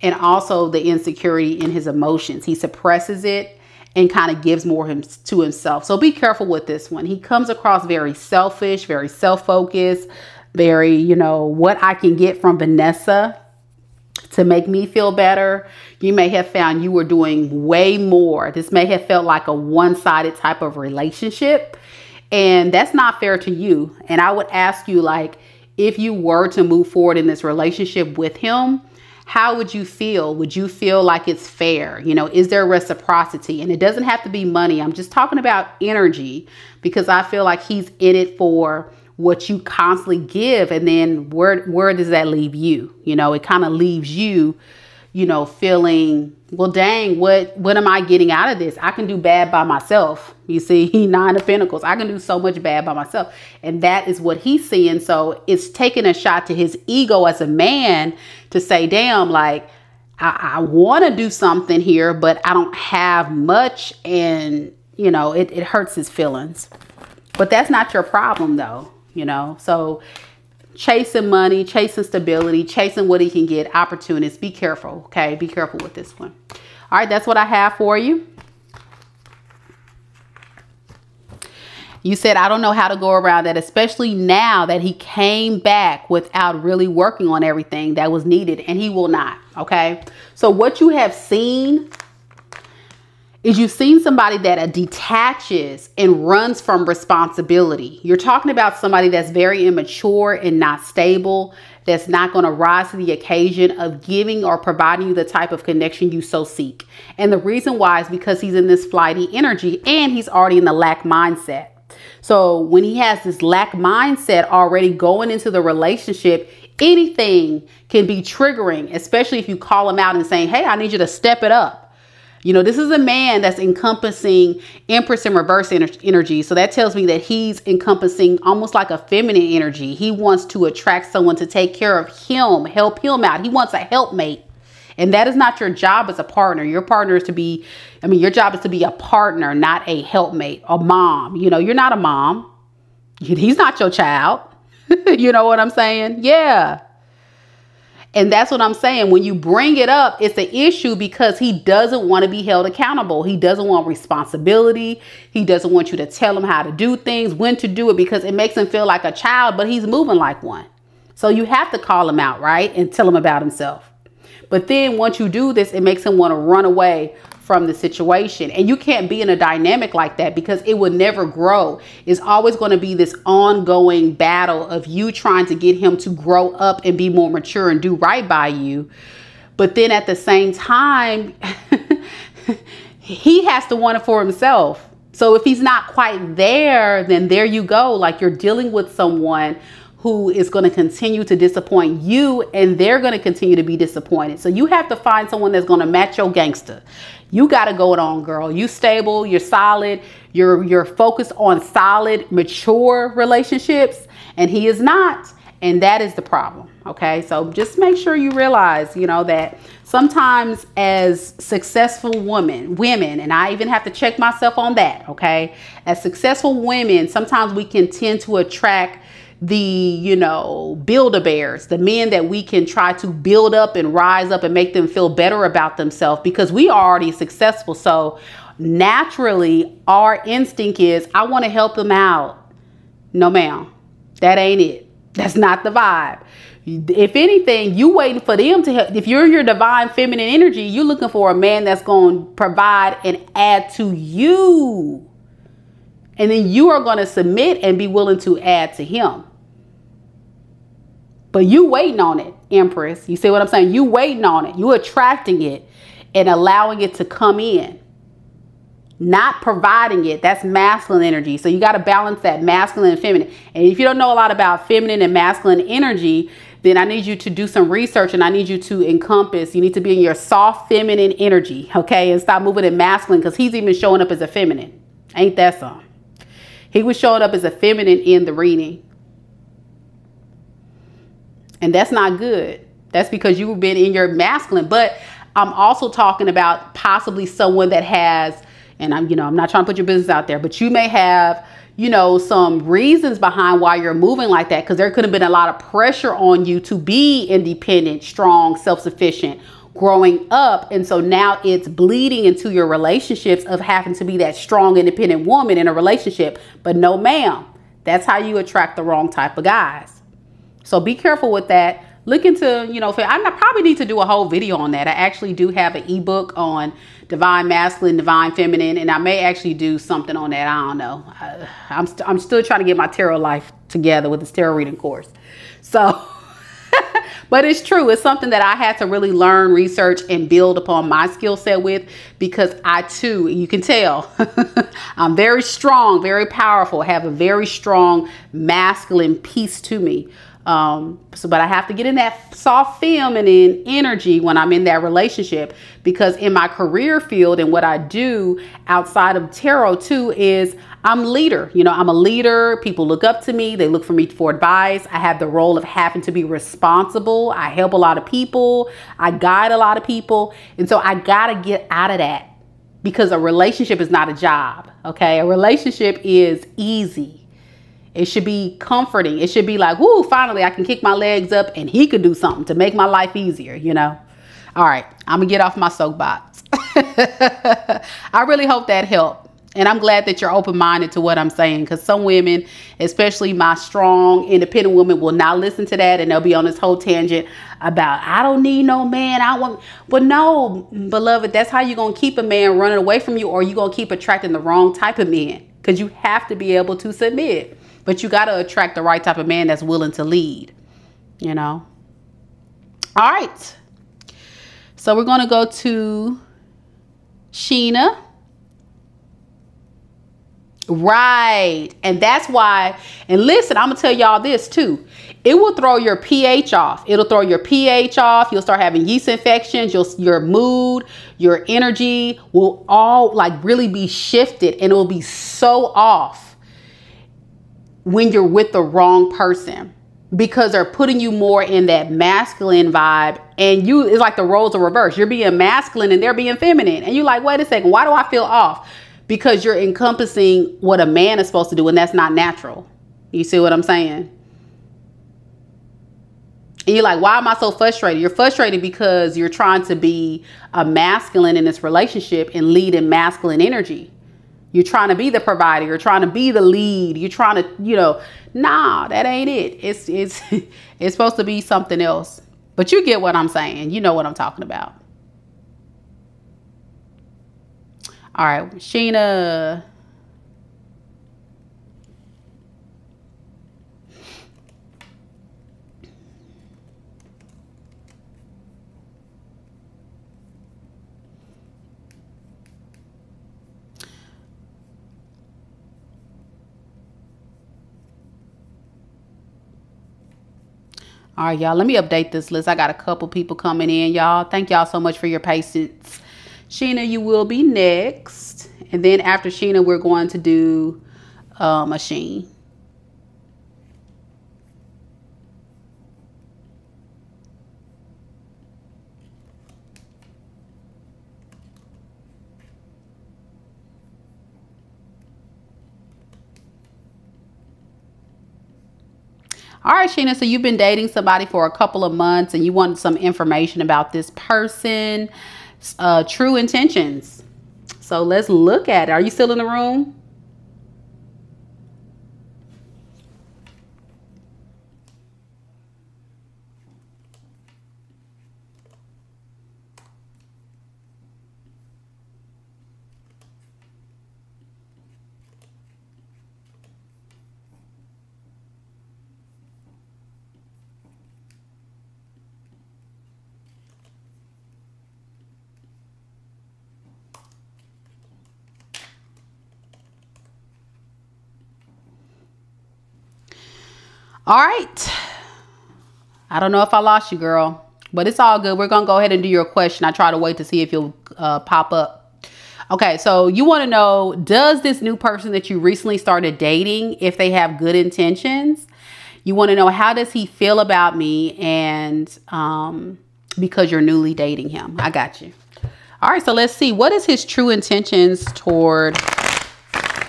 And also the insecurity in his emotions. He suppresses it and kind of gives more to himself. So be careful with this one. He comes across very selfish, very self-focused, very, you know, what I can get from Vanessa to make me feel better. You may have found you were doing way more. This may have felt like a one-sided type of relationship, and that's not fair to you. And I would ask you, like, if you were to move forward in this relationship with him, how would you feel? Would you feel like it's fair? You know, is there reciprocity? And it doesn't have to be money. I'm just talking about energy, because I feel like he's in it for what you constantly give. And then where does that leave you? You know, it kind of leaves you, you know, feeling, well, dang, what am I getting out of this? I can do bad by myself. You see, 9 of Pentacles. I can do so much bad by myself. And that is what he's seeing. So it's taking a shot to his ego as a man to say, damn, like, I want to do something here, but I don't have much. And, you know, it hurts his feelings. But that's not your problem, though, you know. So chasing money, chasing stability, chasing what he can get, opportunities. Be careful, okay? Be careful with this one. All right, that's what I have for you. You said, I don't know how to go around that, especially now that he came back without really working on everything that was needed, and he will not, okay? So what you have seen is you've seen somebody that detaches and runs from responsibility. You're talking about somebody that's very immature and not stable, that's not going to rise to the occasion of giving or providing you the type of connection you so seek. And the reason why is because he's in this flighty energy and he's already in the lack mindset. So when he has this lack mindset already going into the relationship, anything can be triggering, especially if you call him out and saying, hey, I need you to step it up. You know, this is a man that's encompassing Empress in reverse energy. So that tells me that he's encompassing almost like a feminine energy. He wants to attract someone to take care of him, help him out. He wants a helpmate. And that is not your job as a partner. Your partner is to be, your job is to be a partner, not a helpmate, a mom. You know, you're not a mom. He's not your child. You know what I'm saying? Yeah. And that's what I'm saying. When you bring it up, it's an issue because he doesn't want to be held accountable. He doesn't want responsibility. He doesn't want you to tell him how to do things, when to do it, because it makes him feel like a child, but he's moving like one. So you have to call him out, right? And tell him about himself. But then once you do this, it makes him want to run away from the situation. And you can't be in a dynamic like that because it would never grow. It's always going to be this ongoing battle of you trying to get him to grow up and be more mature and do right by you. But then at the same time, he has to want it for himself. So if he's not quite there, then there you go. Like you're dealing with someone who is going to continue to disappoint you, and they're going to continue to be disappointed. So you have to find someone that's going to match your gangster. You got to go it on, girl. You stable, you're solid, you're focused on solid, mature relationships, and he is not. And that is the problem. Okay. So just make sure you realize, you know, that sometimes as successful women, and I even have to check myself on that. Okay. As successful women, sometimes we can tend to attract the, you know, Build-A-Bears, the men that we can try to build up and rise up and make them feel better about themselves because we are already successful. So naturally, our instinct is, I want to help them out. No, ma'am, that ain't it. That's not the vibe. If anything, you waiting for them to help. If you're your divine feminine energy, you're looking for a man that's going to provide and add to you. And then you are going to submit and be willing to add to him. But you waiting on it, Empress. You see what I'm saying? You waiting on it. You attracting it and allowing it to come in. not providing it. That's masculine energy. So you got to balance that masculine and feminine. And if you don't know a lot about feminine and masculine energy, then I need you to do some research, and I need you to encompass, you need to be in your soft feminine energy, okay? And stop moving in masculine, because he's even showing up as a feminine. Ain't that something? He was showing up as a feminine in the reading. And that's not good. That's because you've been in your masculine. But I'm also talking about possibly someone that has, and I'm not trying to put your business out there, but you may have, some reasons behind why you're moving like that, because there could have been a lot of pressure on you to be independent, strong, self-sufficient growing up. And so now it's bleeding into your relationships of having to be that strong, independent woman in a relationship. But no, ma'am, that's how you attract the wrong type of guys. So be careful with that. Look into, I probably need to do a whole video on that. I actually do have an ebook on divine masculine, divine feminine, and I may actually do something on that. I don't know. I'm still trying to get my tarot life together with this tarot reading course. So, but it's true. It's something that I had to really learn, research, and build upon my skill set with, because I too, you can tell, I'm very strong, very powerful, have a very strong masculine piece to me. But I have to get in that soft feminine energy when I'm in that relationship, because in my career field and what I do outside of tarot too is I'm leader. I'm a leader. People look up to me. They look for me for advice. I have the role of having to be responsible. I help a lot of people. I guide a lot of people. And so I got to get out of that, because a relationship is not a job. Okay. A relationship is easy. It should be comforting. It should be like, whoo, finally I can kick my legs up and he could do something to make my life easier, All right, I'm gonna get off my soapbox. I really hope that helped. And I'm glad that you're open-minded to what I'm saying, because some women, especially my strong, independent women, will not listen to that, and they'll be on this whole tangent about, I don't need no man. But no, beloved, that's how you're gonna keep a man running away from you, or you're gonna keep attracting the wrong type of men, because you have to be able to submit. But you got to attract the right type of man that's willing to lead, All right. So we're going to go to Sheena. Right. And that's why. And listen, I'm going to tell y'all this too. It will throw your pH off. It'll throw your pH off. You'll start having yeast infections. Your mood, your energy will all really be shifted, and it will be so off when you're with the wrong person, because they're putting you more in that masculine vibe, and it's like the roles are reversed. You're being masculine and they're being feminine, and you're like, wait a second, why do I feel off? Because you're encompassing what a man is supposed to do, and that's not natural. You see what I'm saying? And you're like, why am I so frustrated? You're frustrated because you're trying to be a masculine in this relationship and lead in masculine energy. You're trying to be the provider. You're trying to be the lead. You're trying to, nah, that ain't it. It's supposed to be something else. But you get what I'm saying. You know what I'm talking about. All right, Sheena. All right, y'all, let me update this list. I got a couple people coming in, y'all. Thank y'all so much for your patience. Sheena, you will be next. And then after Sheena, we're going to do Machine. All right, Sheena, so you've been dating somebody for a couple of months and you want some information about this person, true intentions. So let's look at it. Are you still in the room? All right. I don't know if I lost you, girl, but it's all good. We're going to go ahead and do your question. I try to wait to see if you'll pop up. Okay, so you want to know, does this new person that you recently started dating, if they have good intentions? You want to know, how does he feel about me? And because you're newly dating him. I got you. All right, so let's see. What is his true intentions toward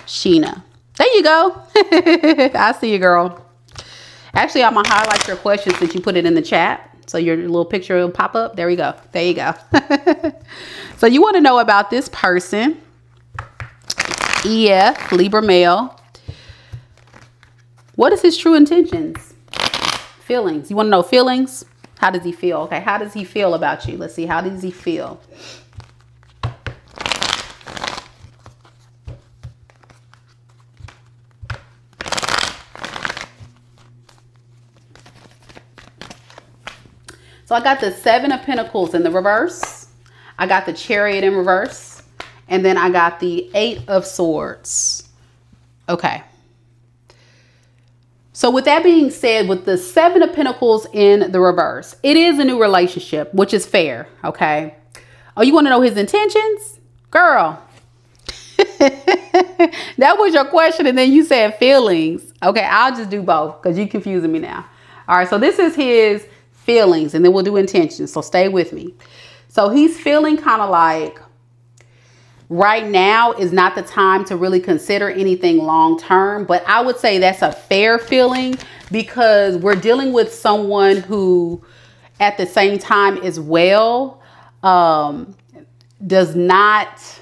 Sheena? There you go. I see you, girl. Actually, I'm going to highlight your question since you put it in the chat. So your little picture will pop up. There we go. There you go. So you want to know about this person. EF, Libra male. What is his true intentions? Feelings. You want to know feelings? How does he feel? Okay, how does he feel about you? Let's see. How does he feel? So I got the 7 of Pentacles in the reverse. I got the Chariot in reverse. And then I got the 8 of Swords. Okay. So with that being said, with the 7 of Pentacles in the reverse, it is a new relationship, which is fair. Okay. Oh, you want to know his intentions? Girl. That was your question. And then you said feelings. Okay. I'll just do both because you're confusing me now. All right. So this is his feelings, and then we'll do intentions. So stay with me. So he's feeling kind of like right now is not the time to really consider anything long term, but I would say that's a fair feeling because we're dealing with someone who at the same time as well does not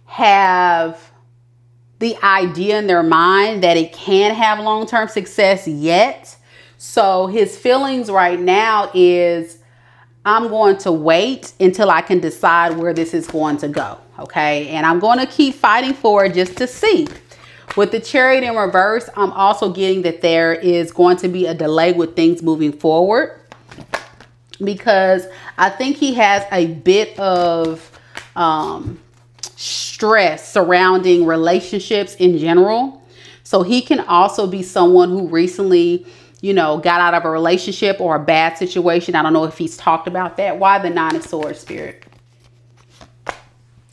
have the idea in their mind that it can have long-term success yet. So his feelings right now is, I'm going to wait until I can decide where this is going to go. Okay. And I'm going to keep fighting for it just to see. With the Chariot in reverse, I'm also getting that there is going to be a delay with things moving forward because I think he has a bit of stress surrounding relationships in general. So he can also be someone who recently, you know, got out of a relationship or a bad situation. I don't know if he's talked about that. Why the 9 of Swords, Spirit?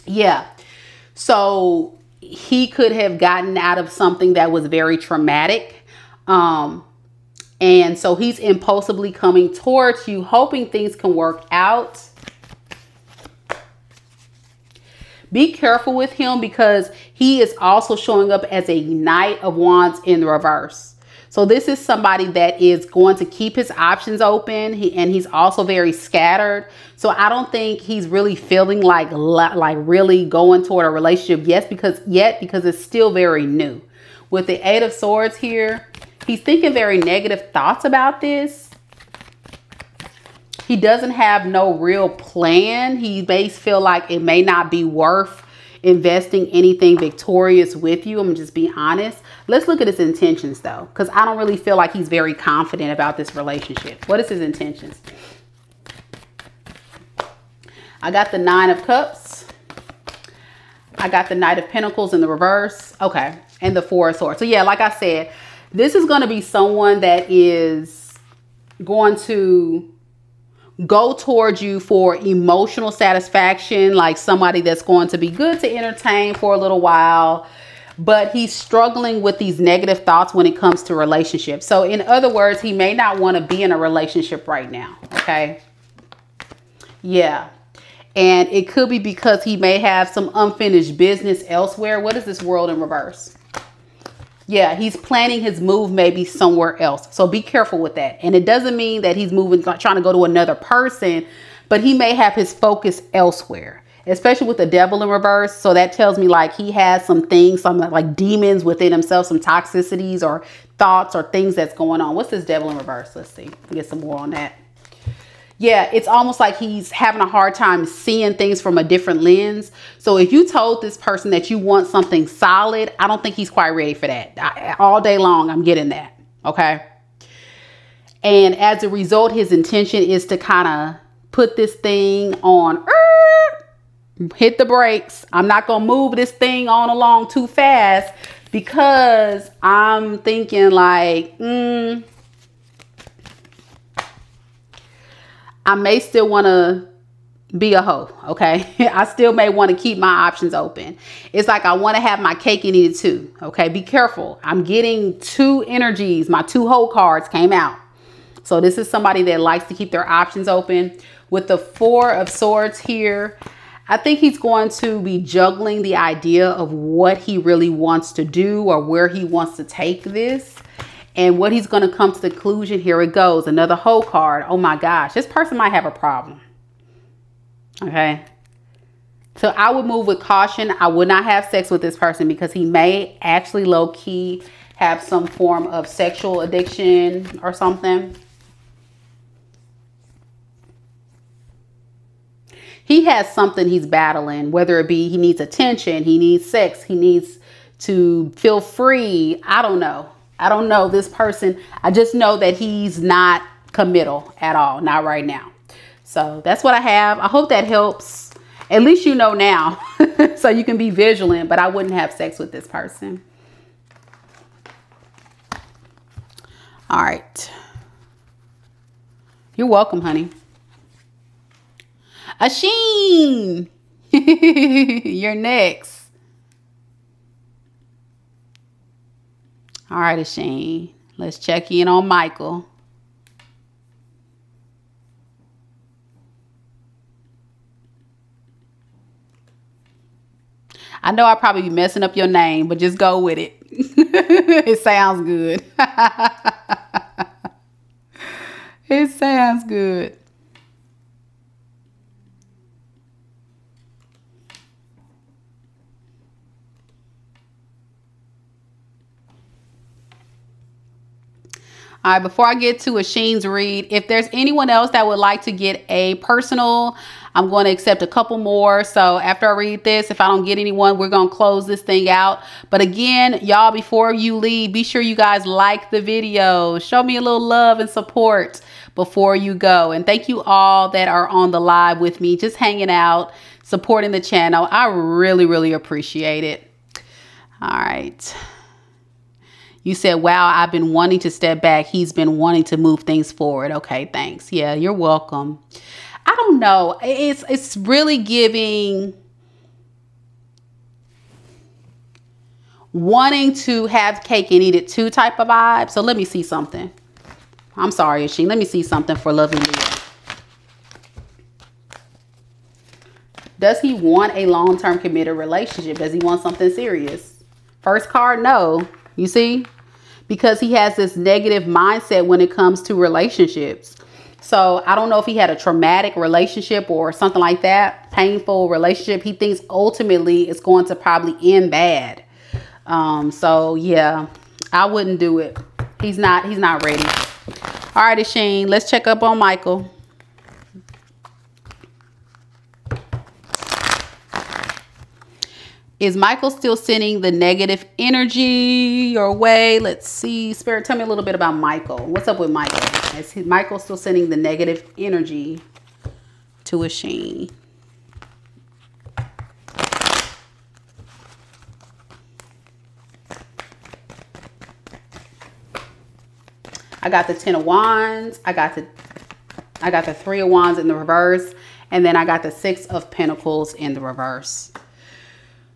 Yeah. So he could have gotten out of something that was very traumatic. And so he's impulsively coming towards you, hoping things can work out. Be careful with him because he is also showing up as a Knight of Wands in the reverse. So this is somebody that is going to keep his options open. And he's also very scattered. So I don't think he's really feeling like really going toward a relationship yet because it's still very new. With the 8 of Swords here, he's thinking very negative thoughts about this. He doesn't have no real plan. He may feel like it may not be worth investing anything victorious with you. I'm gonna just be honest. Let's look at his intentions though, because I don't really feel like he's very confident about this relationship. What is his intentions? I got the 9 of Cups. I got the Knight of Pentacles in the reverse. Okay. And the 4 of Swords. So yeah, like I said, this is going to be someone that is going to go towards you for emotional satisfaction, like somebody that's going to be good to entertain for a little while, but he's struggling with these negative thoughts when it comes to relationships. So in other words, he may not want to be in a relationship right now. Okay. Yeah. And it could be because he may have some unfinished business elsewhere. What is this World in reverse? Yeah, he's planning his move maybe somewhere else. So be careful with that. And it doesn't mean that he's moving, trying to go to another person, but he may have his focus elsewhere, especially with the Devil in reverse. So that tells me like he has some things, some like demons within himself, some toxicities or thoughts or things that's going on. What's this Devil in reverse? Let's see. Get some more on that. Yeah, it's almost like he's having a hard time seeing things from a different lens. So if you told this person that you want something solid, I don't think he's quite ready for that. All day long, I'm getting that. Okay. And as a result, his intention is to kind of put this thing on, hit the brakes. I'm not going to move this thing on along too fast because I'm thinking like, I may still want to be a hoe, okay? I still may want to keep my options open. It's like I want to have my cake and eat it too, okay? Be careful. I'm getting two energies. My two hoe cards came out. So this is somebody that likes to keep their options open. With the Four of Swords here, I think he's going to be juggling the idea of what he really wants to do or where he wants to take this. And what he's going to come to the conclusion, here it goes, another hoe card. Oh my gosh, this person might have a problem. Okay. So I would move with caution. I would not have sex with this person because he may actually low key have some form of sexual addiction or something. He has something he's battling, whether it be he needs attention, he needs sex, he needs to feel free. I don't know. I don't know this person. I just know that he's not committal at all. Not right now. So that's what I have. I hope that helps. At least you know now. So you can be vigilant, but I wouldn't have sex with this person. All right. You're welcome, honey. Asheen. You're next. All right, Asheen. Let's check in on Michael. I know I'll probably be messing up your name, but just go with it. It sounds good. It sounds good. All right, before I get to Asheen's read, if there's anyone else that would like to get a personal, I'm going to accept a couple more. So after I read this, if I don't get anyone, we're going to close this thing out. But again, y'all, before you leave, be sure you guys like the video. Show me a little love and support before you go. And thank you all that are on the live with me, just hanging out, supporting the channel. I really, really appreciate it. All right. You said, wow, I've been wanting to step back. He's been wanting to move things forward. Okay, thanks. Yeah, you're welcome. I don't know. It's really giving wanting to have cake and eat it too type of vibe. So let me see something. I'm sorry, Asheen. Let me see something for lovely Leo. Does he want a long-term committed relationship? Does he want something serious? First card, no. You see? Because he has this negative mindset when it comes to relationships. So I don't know if he had a traumatic relationship or something like that. Painful relationship. He thinks ultimately it's going to probably end bad. So yeah, I wouldn't do it. He's not ready. All right, Asheen, let's check up on Michael. Is Michael still sending the negative energy your way? Let's see. Spirit, tell me a little bit about Michael. What's up with Michael? Is Michael still sending the negative energy to Asheen? I got the 10 of Wands. I got the 3 of Wands in the reverse. And then I got the 6 of Pentacles in the reverse.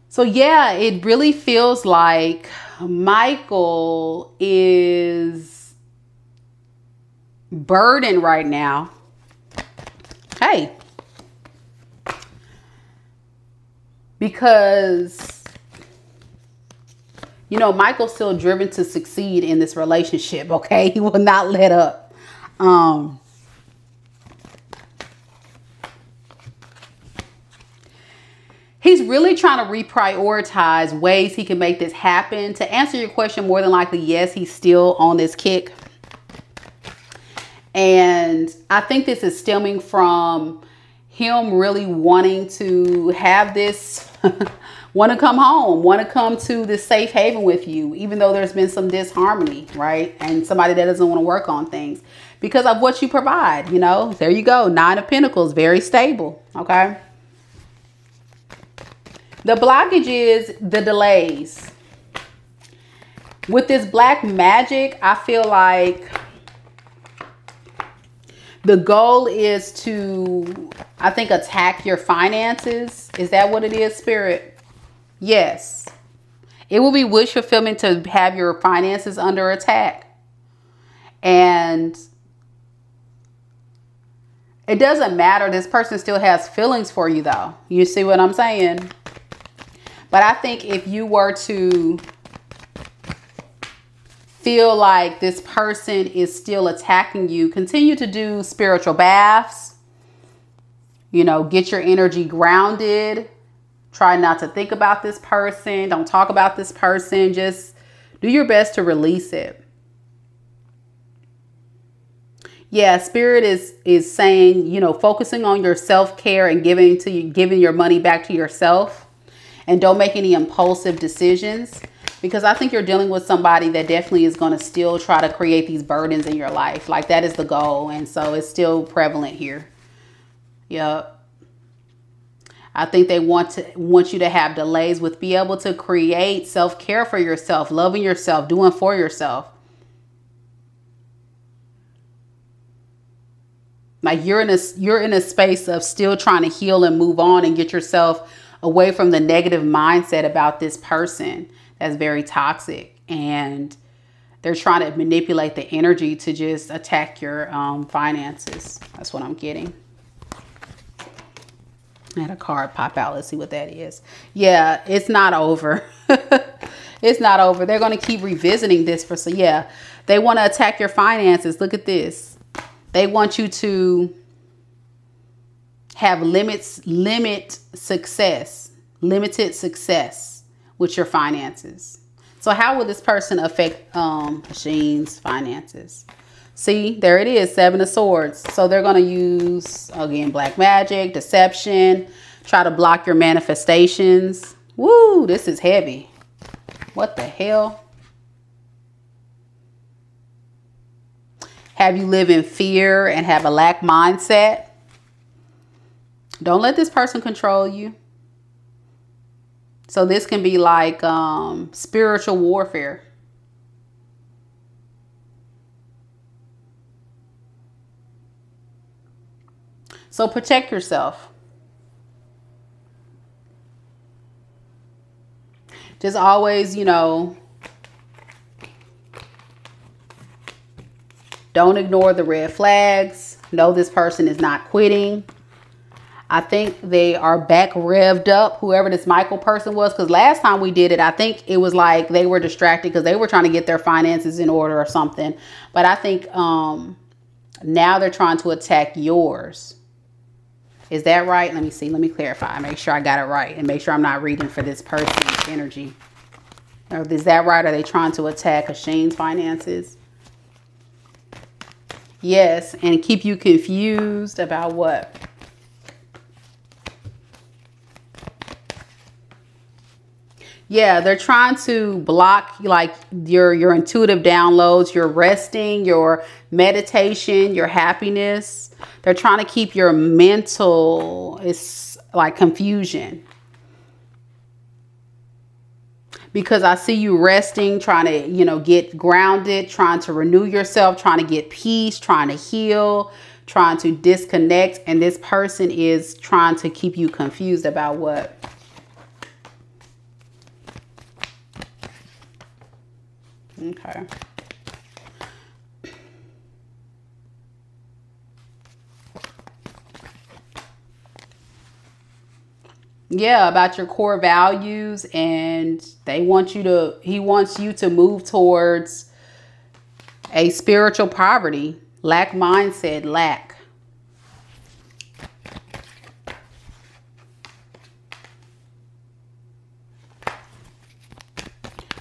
So yeah, it really feels like Michael is burdened right now. Hey. Because, you know, Michael's still driven to succeed in this relationship, okay? He will not let up. He's really trying to reprioritize ways he can make this happen. To answer your question, more than likely, yes, he's still on this kick. And I think this is stemming from him really wanting to have this, want to come home, want to come to this safe haven with you, even though there's been some disharmony, right? And somebody that doesn't want to work on things because of what you provide, you know. There you go. 9 of Pentacles, very stable, okay? The blockage is the delays. With this black magic, I feel like the goal is to, I think, attack your finances. Is that what it is, Spirit? Yes. It will be wish fulfillment to have your finances under attack. And it doesn't matter. This person still has feelings for you, though. You see what I'm saying? But I think if you were to feel like this person is still attacking you, continue to do spiritual baths. You know, get your energy grounded. Try not to think about this person. Don't talk about this person. Just do your best to release it. Yeah, Spirit is saying, you know, focusing on your self-care and giving your money back to yourself. And don't make any impulsive decisions. Because I think you're dealing with somebody that definitely is going to still try to create these burdens in your life. Like, that is the goal. And so it's still prevalent here. Yep. I think they want you to have delays with be able to create self-care for yourself, loving yourself, doing for yourself. Like, you're in a space of still trying to heal and move on and get yourself away from the negative mindset about this person. That's very toxic, and they're trying to manipulate the energy to just attack your finances. That's what I'm getting. I had a card pop out. Let's see what that is. Yeah, it's not over. It's not over. They're going to keep revisiting this for, so yeah, they want to attack your finances. Look at this. They want you to have limited success with your finances. So how will this person affect Machines' finances? See, there it is, 7 of Swords. So they're going to use, again, black magic, deception, try to block your manifestations. Woo, this is heavy. What the hell? Have you live in fear and have a lack mindset? Don't let this person control you. So this can be like spiritual warfare. So protect yourself. Just always, you know, don't ignore the red flags. Know this person is not quitting. I think they are back revved up, whoever this Michael person was. Because last time we did it, I think it was like they were distracted because they were trying to get their finances in order or something. But I think now they're trying to attack yours. Is that right? Let me see. Let me clarify. Make sure I got it right. And make sure I'm not reading for this person's energy. Or is that right? Are they trying to attack Machines' finances? Yes. And keep you confused about what? Yeah, they're trying to block like your intuitive downloads, your resting, your meditation, your happiness. They're trying to keep your mental, it's like confusion. Because I see you resting, trying to, you know, get grounded, trying to renew yourself, trying to get peace, trying to heal, trying to disconnect. And this person is trying to keep you confused about what? Okay. Yeah, about your core values, and he wants you to move towards a spiritual poverty, lack mindset, lack.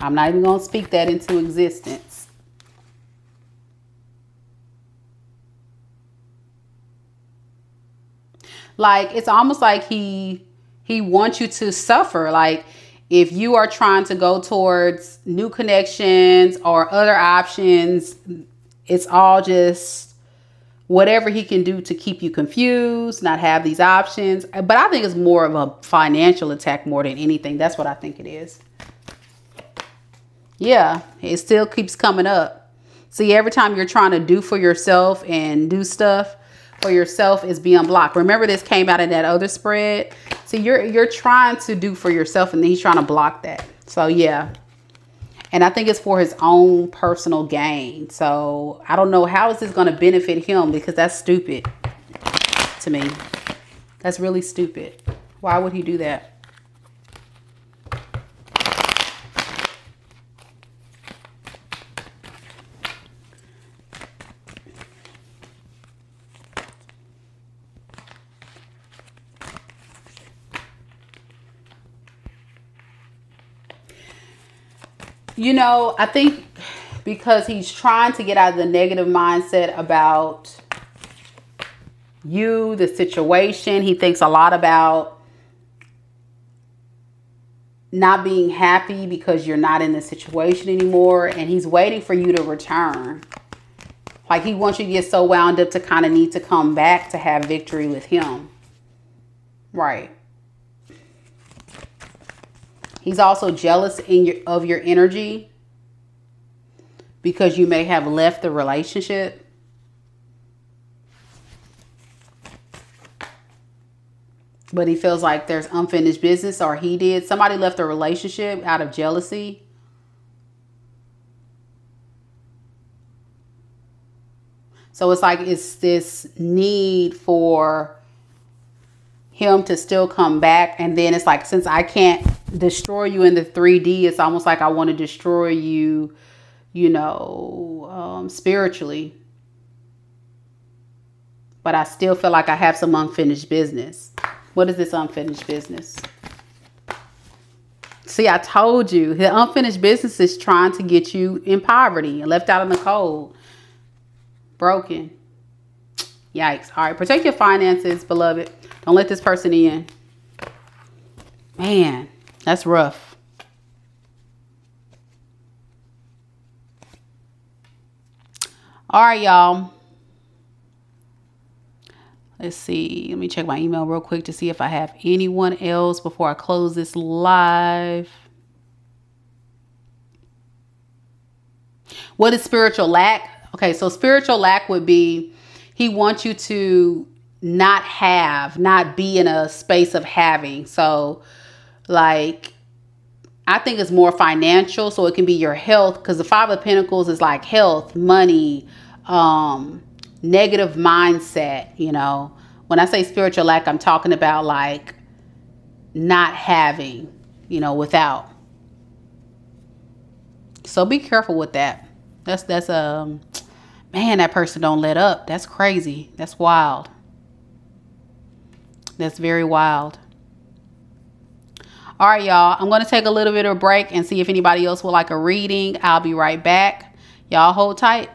I'm not even going to speak that into existence. Like, it's almost like he wants you to suffer. Like, if you are trying to go towards new connections or other options, it's all just whatever he can do to keep you confused, not have these options. But I think it's more of a financial attack more than anything. That's what I think it is. Yeah, it still keeps coming up. See, every time you're trying to do for yourself and do stuff for yourself is being blocked. Remember, this came out in that other spread. See, you're trying to do for yourself, and then he's trying to block that. So yeah. And I think it's for his own personal gain. So I don't know, how is this going to benefit him? Because that's stupid to me. That's really stupid. Why would he do that? You know, I think because he's trying to get out of the negative mindset about you, the situation. He thinks a lot about not being happy because you're not in the situation anymore. And he's waiting for you to return. Like, he wants you to get so wound up to kind of need to come back to have victory with him. Right. He's also jealous of your energy because you may have left the relationship. But he feels like there's unfinished business, or he did. Somebody left a relationship out of jealousy. So it's like it's this need for him to still come back. And then it's like, since I can't destroy you in the 3D, it's almost like I want to destroy you, you know, spiritually. But I still feel like I have some unfinished business. What is this unfinished business? See, I told you, the unfinished business is trying to get you in poverty and left out in the cold. Broken. Yikes. All right. Protect your finances, beloved. Don't let this person in. Man, that's rough. All right, y'all. Let's see. Let me check my email real quick to see if I have anyone else before I close this live. What is spiritual lack? Okay, so spiritual lack would be he wants you to not be in a space of having. So, like, I think it's more financial. So it can be your health, because the Five of Pentacles is like health, money, negative mindset. You know, when I say spiritual lack, I'm talking about like not having, you know, without. So be careful with that. That's man, that person don't let up. That's crazy. That's wild. That's very wild. All right, y'all. I'm going to take a little bit of a break and see if anybody else would like a reading. I'll be right back. Y'all hold tight.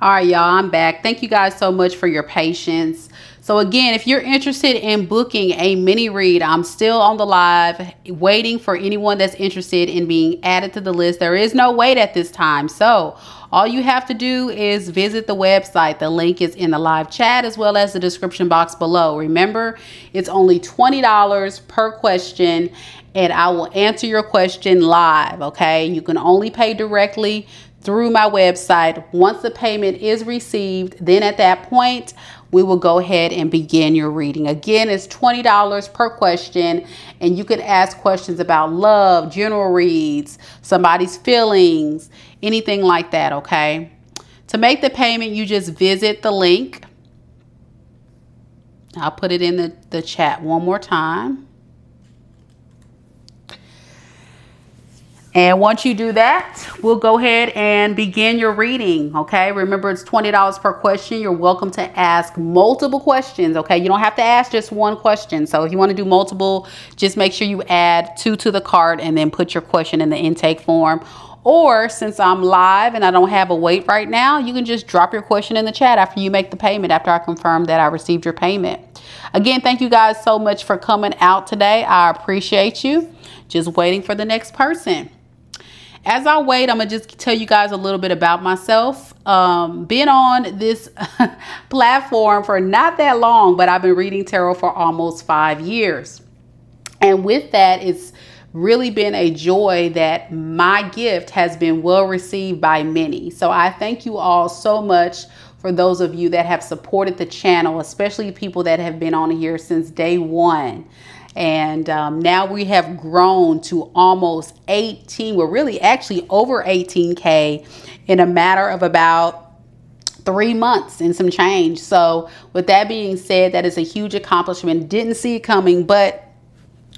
All right, y'all, I'm back. Thank you guys so much for your patience. So again, if you're interested in booking a mini read, I'm still on the live waiting for anyone that's interested in being added to the list. There is no wait at this time. So all you have to do is visit the website. The link is in the live chat as well as the description box below. Remember, it's only $20 per question, and I will answer your question live, okay? You can only pay directly through my website. Once the payment is received, then at that point, we will go ahead and begin your reading. Again, it's $20 per question, and you can ask questions about love, general reads, somebody's feelings, anything like that, okay? To make the payment, you just visit the link. I'll put it in the chat one more time. And once you do that, we'll go ahead and begin your reading, okay? Remember, it's $20 per question. You're welcome to ask multiple questions, okay? You don't have to ask just one question. So if you want to do multiple, just make sure you add 2 to the cart and then put your question in the intake form. Or since I'm live and I don't have a wait right now, you can just drop your question in the chat after you make the payment, after I confirm that I received your payment. Again, thank you guys so much for coming out today. I appreciate you. Just waiting for the next person. As I wait, I'm going to just tell you guys a little bit about myself. Been on this platform for not that long, but I've been reading tarot for almost 5 years. And with that, it's really been a joy that my gift has been well received by many. So I thank you all so much for those of you that have supported the channel, especially people that have been on here since day one. And now we have grown to almost 18. We're really actually over 18K in a matter of about 3 months and some change. So with that being said, that is a huge accomplishment. Didn't see it coming, but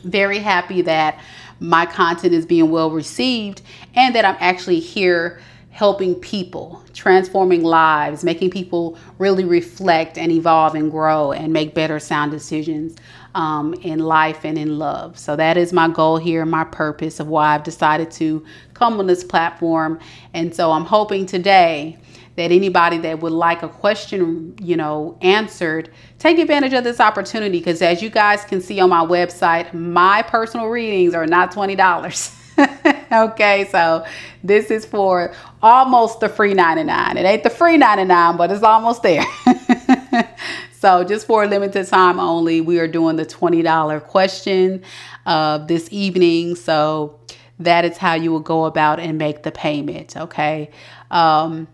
very happy that my content is being well received and that I'm actually here helping people, transforming lives, making people really reflect and evolve and grow and make better sound decisions in life and in love. So that is my goal here, my purpose of why I've decided to come on this platform. And so I'm hoping today that anybody that would like a question, answered, take advantage of this opportunity, because as you guys can see on my website, my personal readings are not $20. Okay, so this is for almost the free 99. It ain't the free 99, but it's almost there. So just for a limited time only, we are doing the $20 question this evening. So that is how you will go about and make the payment. Okay. Again,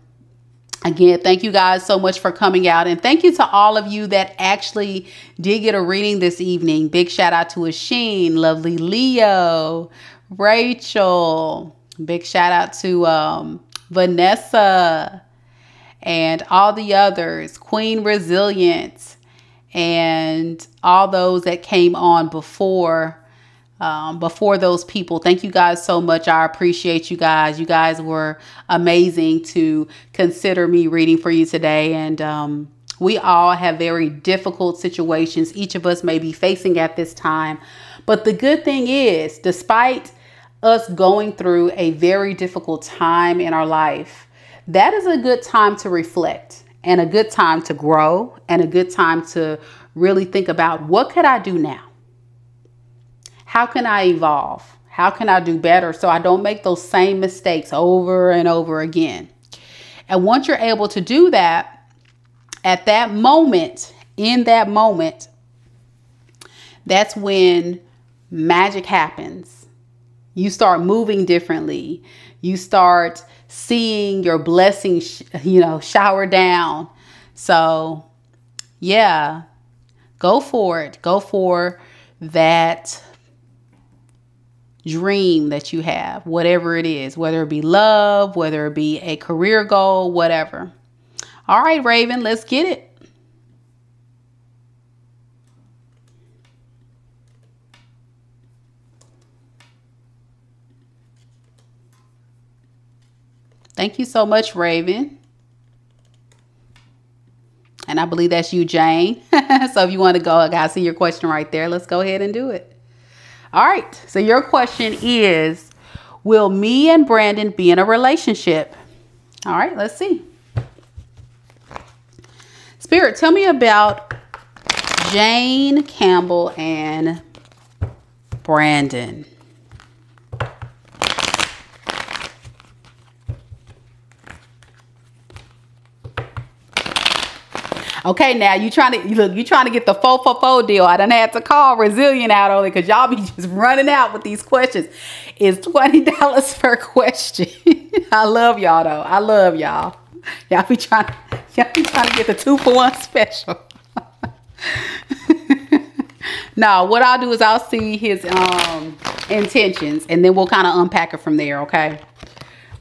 thank you guys so much for coming out. And thank you to all of you that actually did get a reading this evening. Big shout out to Asheen, lovely Leo, Rachel. Big shout out to Vanessa and all the others, Queen Resilient, and all those that came on before those people. Thank you guys so much. I appreciate you guys. You guys were amazing to consider me reading for you today. And we all have very difficult situations each of us may be facing at this time. But the good thing is, despite us going through a very difficult time in our life, that is a good time to reflect and a good time to grow and a good time to really think about, what could I do now? How can I evolve? How can I do better so I don't make those same mistakes over and over again? And once you're able to do that, at that moment, in that moment, that's when magic happens. You start moving differently. You start seeing your blessings, shower down. So yeah, go for it. Go for that dream that you have, whatever it is, whether it be love, whether it be a career goal, whatever. All right, Raven, let's get it. Thank you so much, Raven. And I believe that's you, Jane. So if you want to go, I see your question right there. Let's go ahead and do it. All right. So your question is, will me and Brandon be in a relationship? All right, let's see. Spirit, tell me about Jane Campbell and Brandon. Okay, now you trying to get the 4 deal. I done had to call Resilient out on it because y'all be just running out with these questions. It's $20 per question. I love y'all though. I love y'all. Y'all be trying to get the 2-for-1 special. No, what I'll do is I'll see his intentions and then we'll kind of unpack it from there, okay?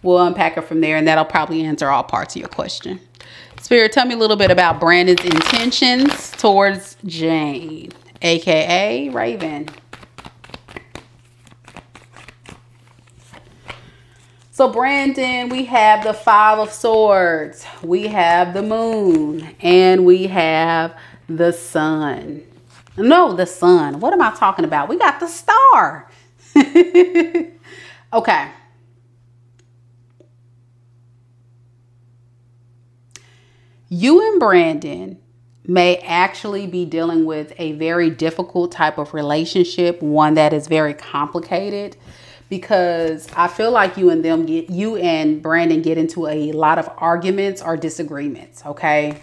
We'll unpack it from there and that'll probably answer all parts of your question. Spirit, tell me a little bit about Brandon's intentions towards Jane, aka Raven. So Brandon, we have the 5 of Swords, we have the Moon, and we have the Sun. No, the Sun. What am I talking about? We got the Star. Okay. You and Brandon may actually be dealing with a very difficult type of relationship, one that is very complicated, because I feel like you and Brandon get into a lot of arguments or disagreements, okay?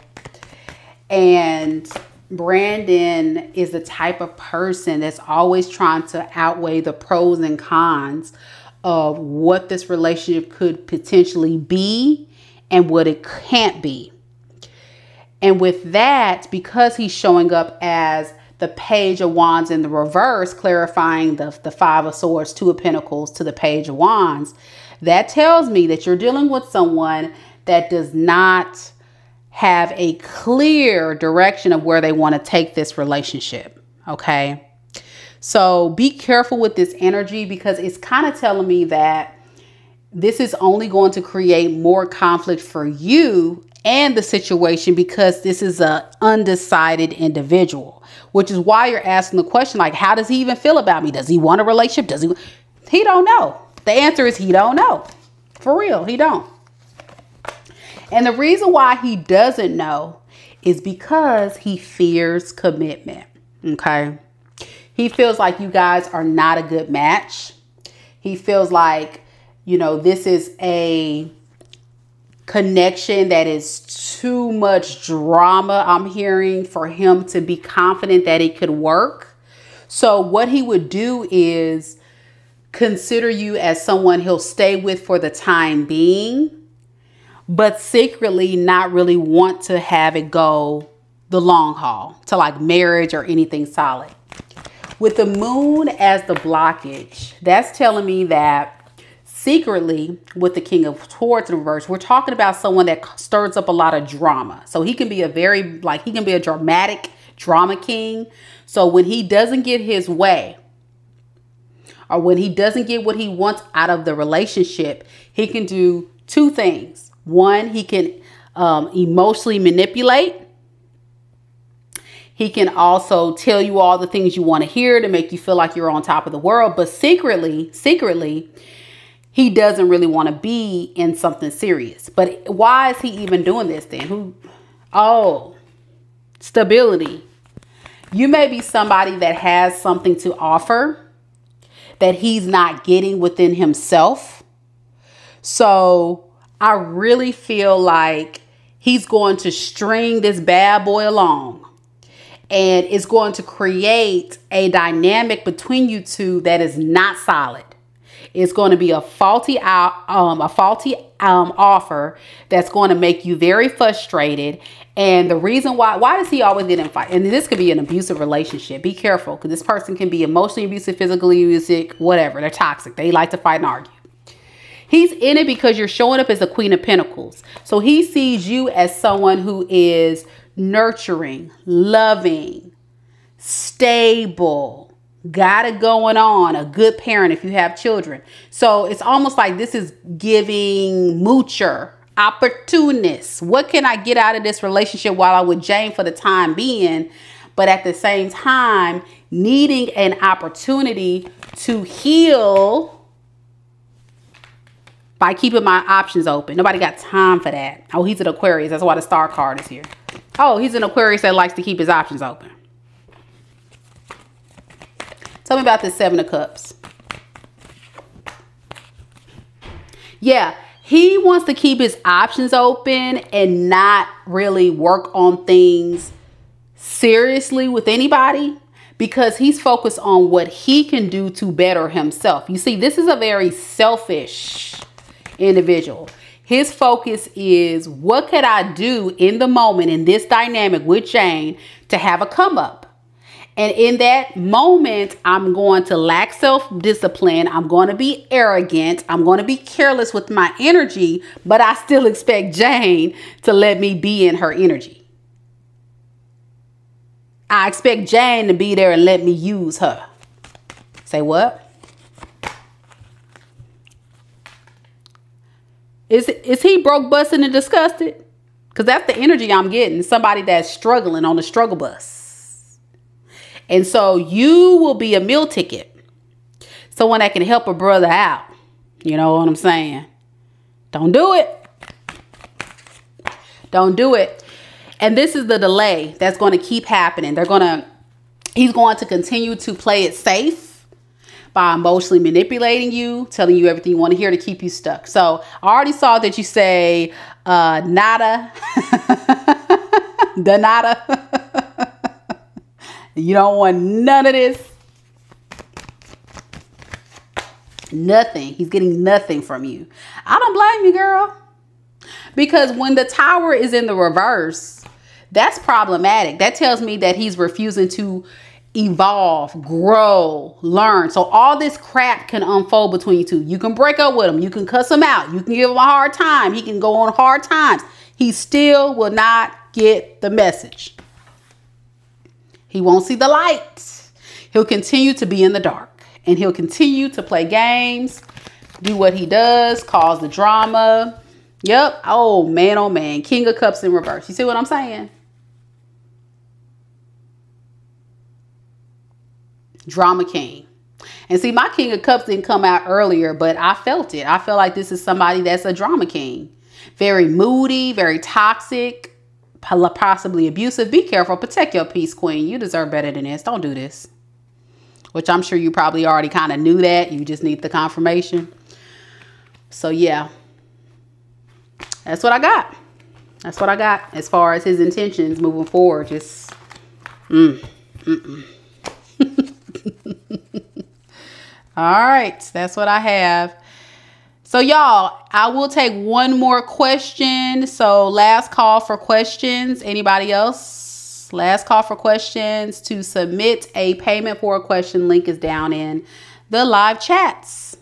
And Brandon is the type of person that's always trying to outweigh the pros and cons of what this relationship could potentially be and what it can't be. And with that, because he's showing up as the Page of Wands in the reverse, clarifying the 5 of Swords, 2 of Pentacles to the Page of Wands, that tells me that you're dealing with someone that does not have a clear direction of where they want to take this relationship. Okay. So be careful with this energy because it's kind of telling me that this is only going to create more conflict for you and the situation because this is an undecided individual, which is why you're asking the question, like, how does he even feel about me? Does he want a relationship? He don't know. The answer is he don't know. For real, he don't. And the reason why he doesn't know is because he fears commitment. Okay. He feels like you guys are not a good match. He feels like, you know, this is a connection that is too much drama, I'm hearing, for him to be confident that it could work. So what he would do is consider you as someone he'll stay with for the time being, but secretly not really want to have it go the long haul to like marriage or anything solid. With the Moon as the blockage, that's telling me that secretly, with the King of Swords in reverse, we're talking about someone that stirs up a lot of drama. So he can be a dramatic drama king. So when he doesn't get his way, or when he doesn't get what he wants out of the relationship, he can do 2 things. One, he can emotionally manipulate. He can also tell you all the things you want to hear to make you feel like you're on top of the world. But secretly, he doesn't really want to be in something serious. But why is he even doing this then? Stability. You may be somebody that has something to offer that he's not getting within himself. So I really feel like he's going to string this bad boy along. And it's going to create a dynamic between you two that is not solid. It's going to be a faulty offer that's going to make you very frustrated. And the reason why does he always get in fight? And this could be an abusive relationship. Be careful, because this person can be emotionally abusive, physically abusive, whatever. They're toxic. They like to fight and argue. He's in it because you're showing up as the Queen of Pentacles. So he sees you as someone who is nurturing, loving, stable, got it going on, a good parent if you have children. So it's almost like this is giving moocher, opportunist. What can I get out of this relationship while I'm with Jane for the time being? But at the same time, needing an opportunity to heal by keeping my options open. Nobody got time for that. Oh, he's an Aquarius. That's why the Star card is here. Oh, he's an Aquarius that likes to keep his options open. Tell me about this Seven of Cups. Yeah, he wants to keep his options open and not really work on things seriously with anybody because he's focused on what he can do to better himself. You see, this is a very selfish individual. His focus is, what could I do in the moment in this dynamic with Jane to have a come up? And in that moment, I'm going to lack self-discipline. I'm going to be arrogant. I'm going to be careless with my energy, but I still expect Jane to let me be in her energy. I expect Jane to be there and let me use her. Say what? Is he broke, busted, and disgusted? Because that's the energy I'm getting. Somebody that's struggling on the struggle bus. And so you will be a meal ticket. Someone that can help a brother out. You know what I'm saying? Don't do it. Don't do it. And this is the delay that's going to keep happening. He's going to continue to play it safe by emotionally manipulating you, telling you everything you want to hear to keep you stuck. So I already saw that you say nada, the nada. You don't want none of this. Nothing. He's getting nothing from you. I don't blame you, girl. Because when the Tower is in the reverse, that's problematic. That tells me that he's refusing to evolve, grow, learn. So all this crap can unfold between you two. You can break up with him. You can cuss him out. You can give him a hard time. He can go on hard times. He still will not get the message. He won't see the light. He'll continue to be in the dark. And he'll continue to play games, do what he does, cause the drama. Yep. Oh, man. King of Cups in reverse. You see what I'm saying? Drama king. And see, my King of Cups didn't come out earlier, but I felt it. I feel like this is somebody that's a drama king. Very moody, very toxic, possibly abusive. Be careful. Protect your peace, queen. You deserve better than this. Don't do this. Which I'm sure you probably already kind of knew that. You just need the confirmation. So, yeah. That's what I got. That's what I got as far as his intentions moving forward. Just, All right. That's what I have. So, y'all, I will take one more question. So, last call for questions. Anybody else? Last call for questions. To submit a payment for a question, link is down in the live chats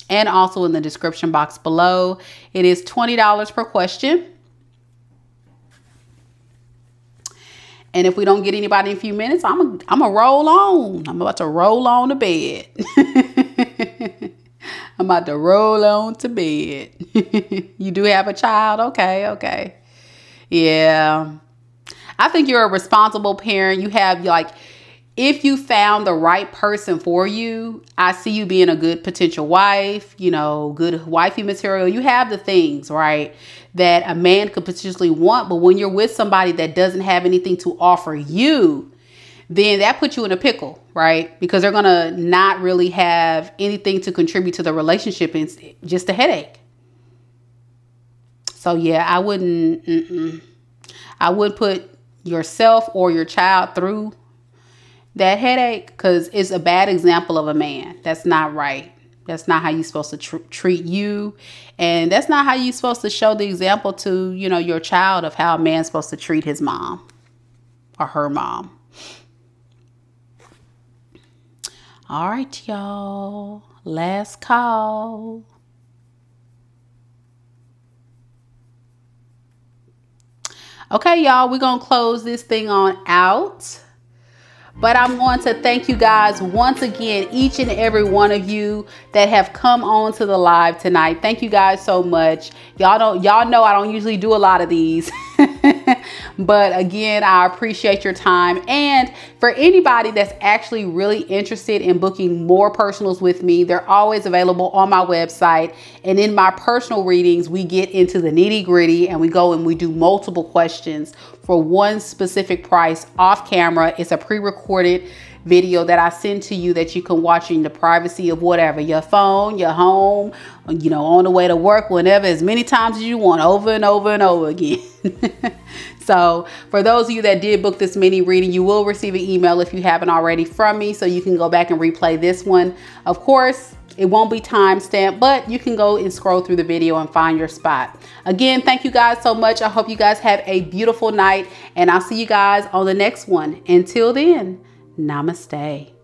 and also in the description box below. It is $20 per question. And if we don't get anybody in a few minutes, I'm gonna roll on. I'm about to roll on to bed. I'm about to roll on to bed. You do have a child? Okay. Yeah. I think you're a responsible parent. You have, like, if you found the right person for you, I see you being a good potential wife, you know, good wifey material. You have the things, right, that a man could potentially want. But when you're with somebody that doesn't have anything to offer you, then that puts you in a pickle, right? Because they're going to not really have anything to contribute to the relationship. It's just a headache. So, yeah, I wouldn't put yourself or your child through that headache, because it's a bad example of a man. That's not right. That's not how you're supposed to treat you. And that's not how you're supposed to show the example to, you know, your child of how a man's supposed to treat his mom or her mom. All right, y'all. Last call. Okay, y'all, we're going to close this thing on out. But I'm going to thank you guys once again, each and every one of you that have come on to the live tonight. Thank you guys so much. Y'all know I don't usually do a lot of these. But again, I appreciate your time. And for anybody that's actually really interested in booking more personals with me, they're always available on my website. And in my personal readings, we get into the nitty gritty and we go and we do multiple questions for one specific price off camera. It's a pre-recorded video that I send to you that you can watch in the privacy of whatever, your phone, your home, you know, on the way to work, whenever, as many times as you want, over and over and over again. So for those of you that did book this mini reading, you will receive an email if you haven't already from me, so you can go back and replay this one. Of course, it won't be time stamped, but you can go and scroll through the video and find your spot. Again, thank you guys so much. I hope you guys have a beautiful night, and I'll see you guys on the next one. Until then, namaste.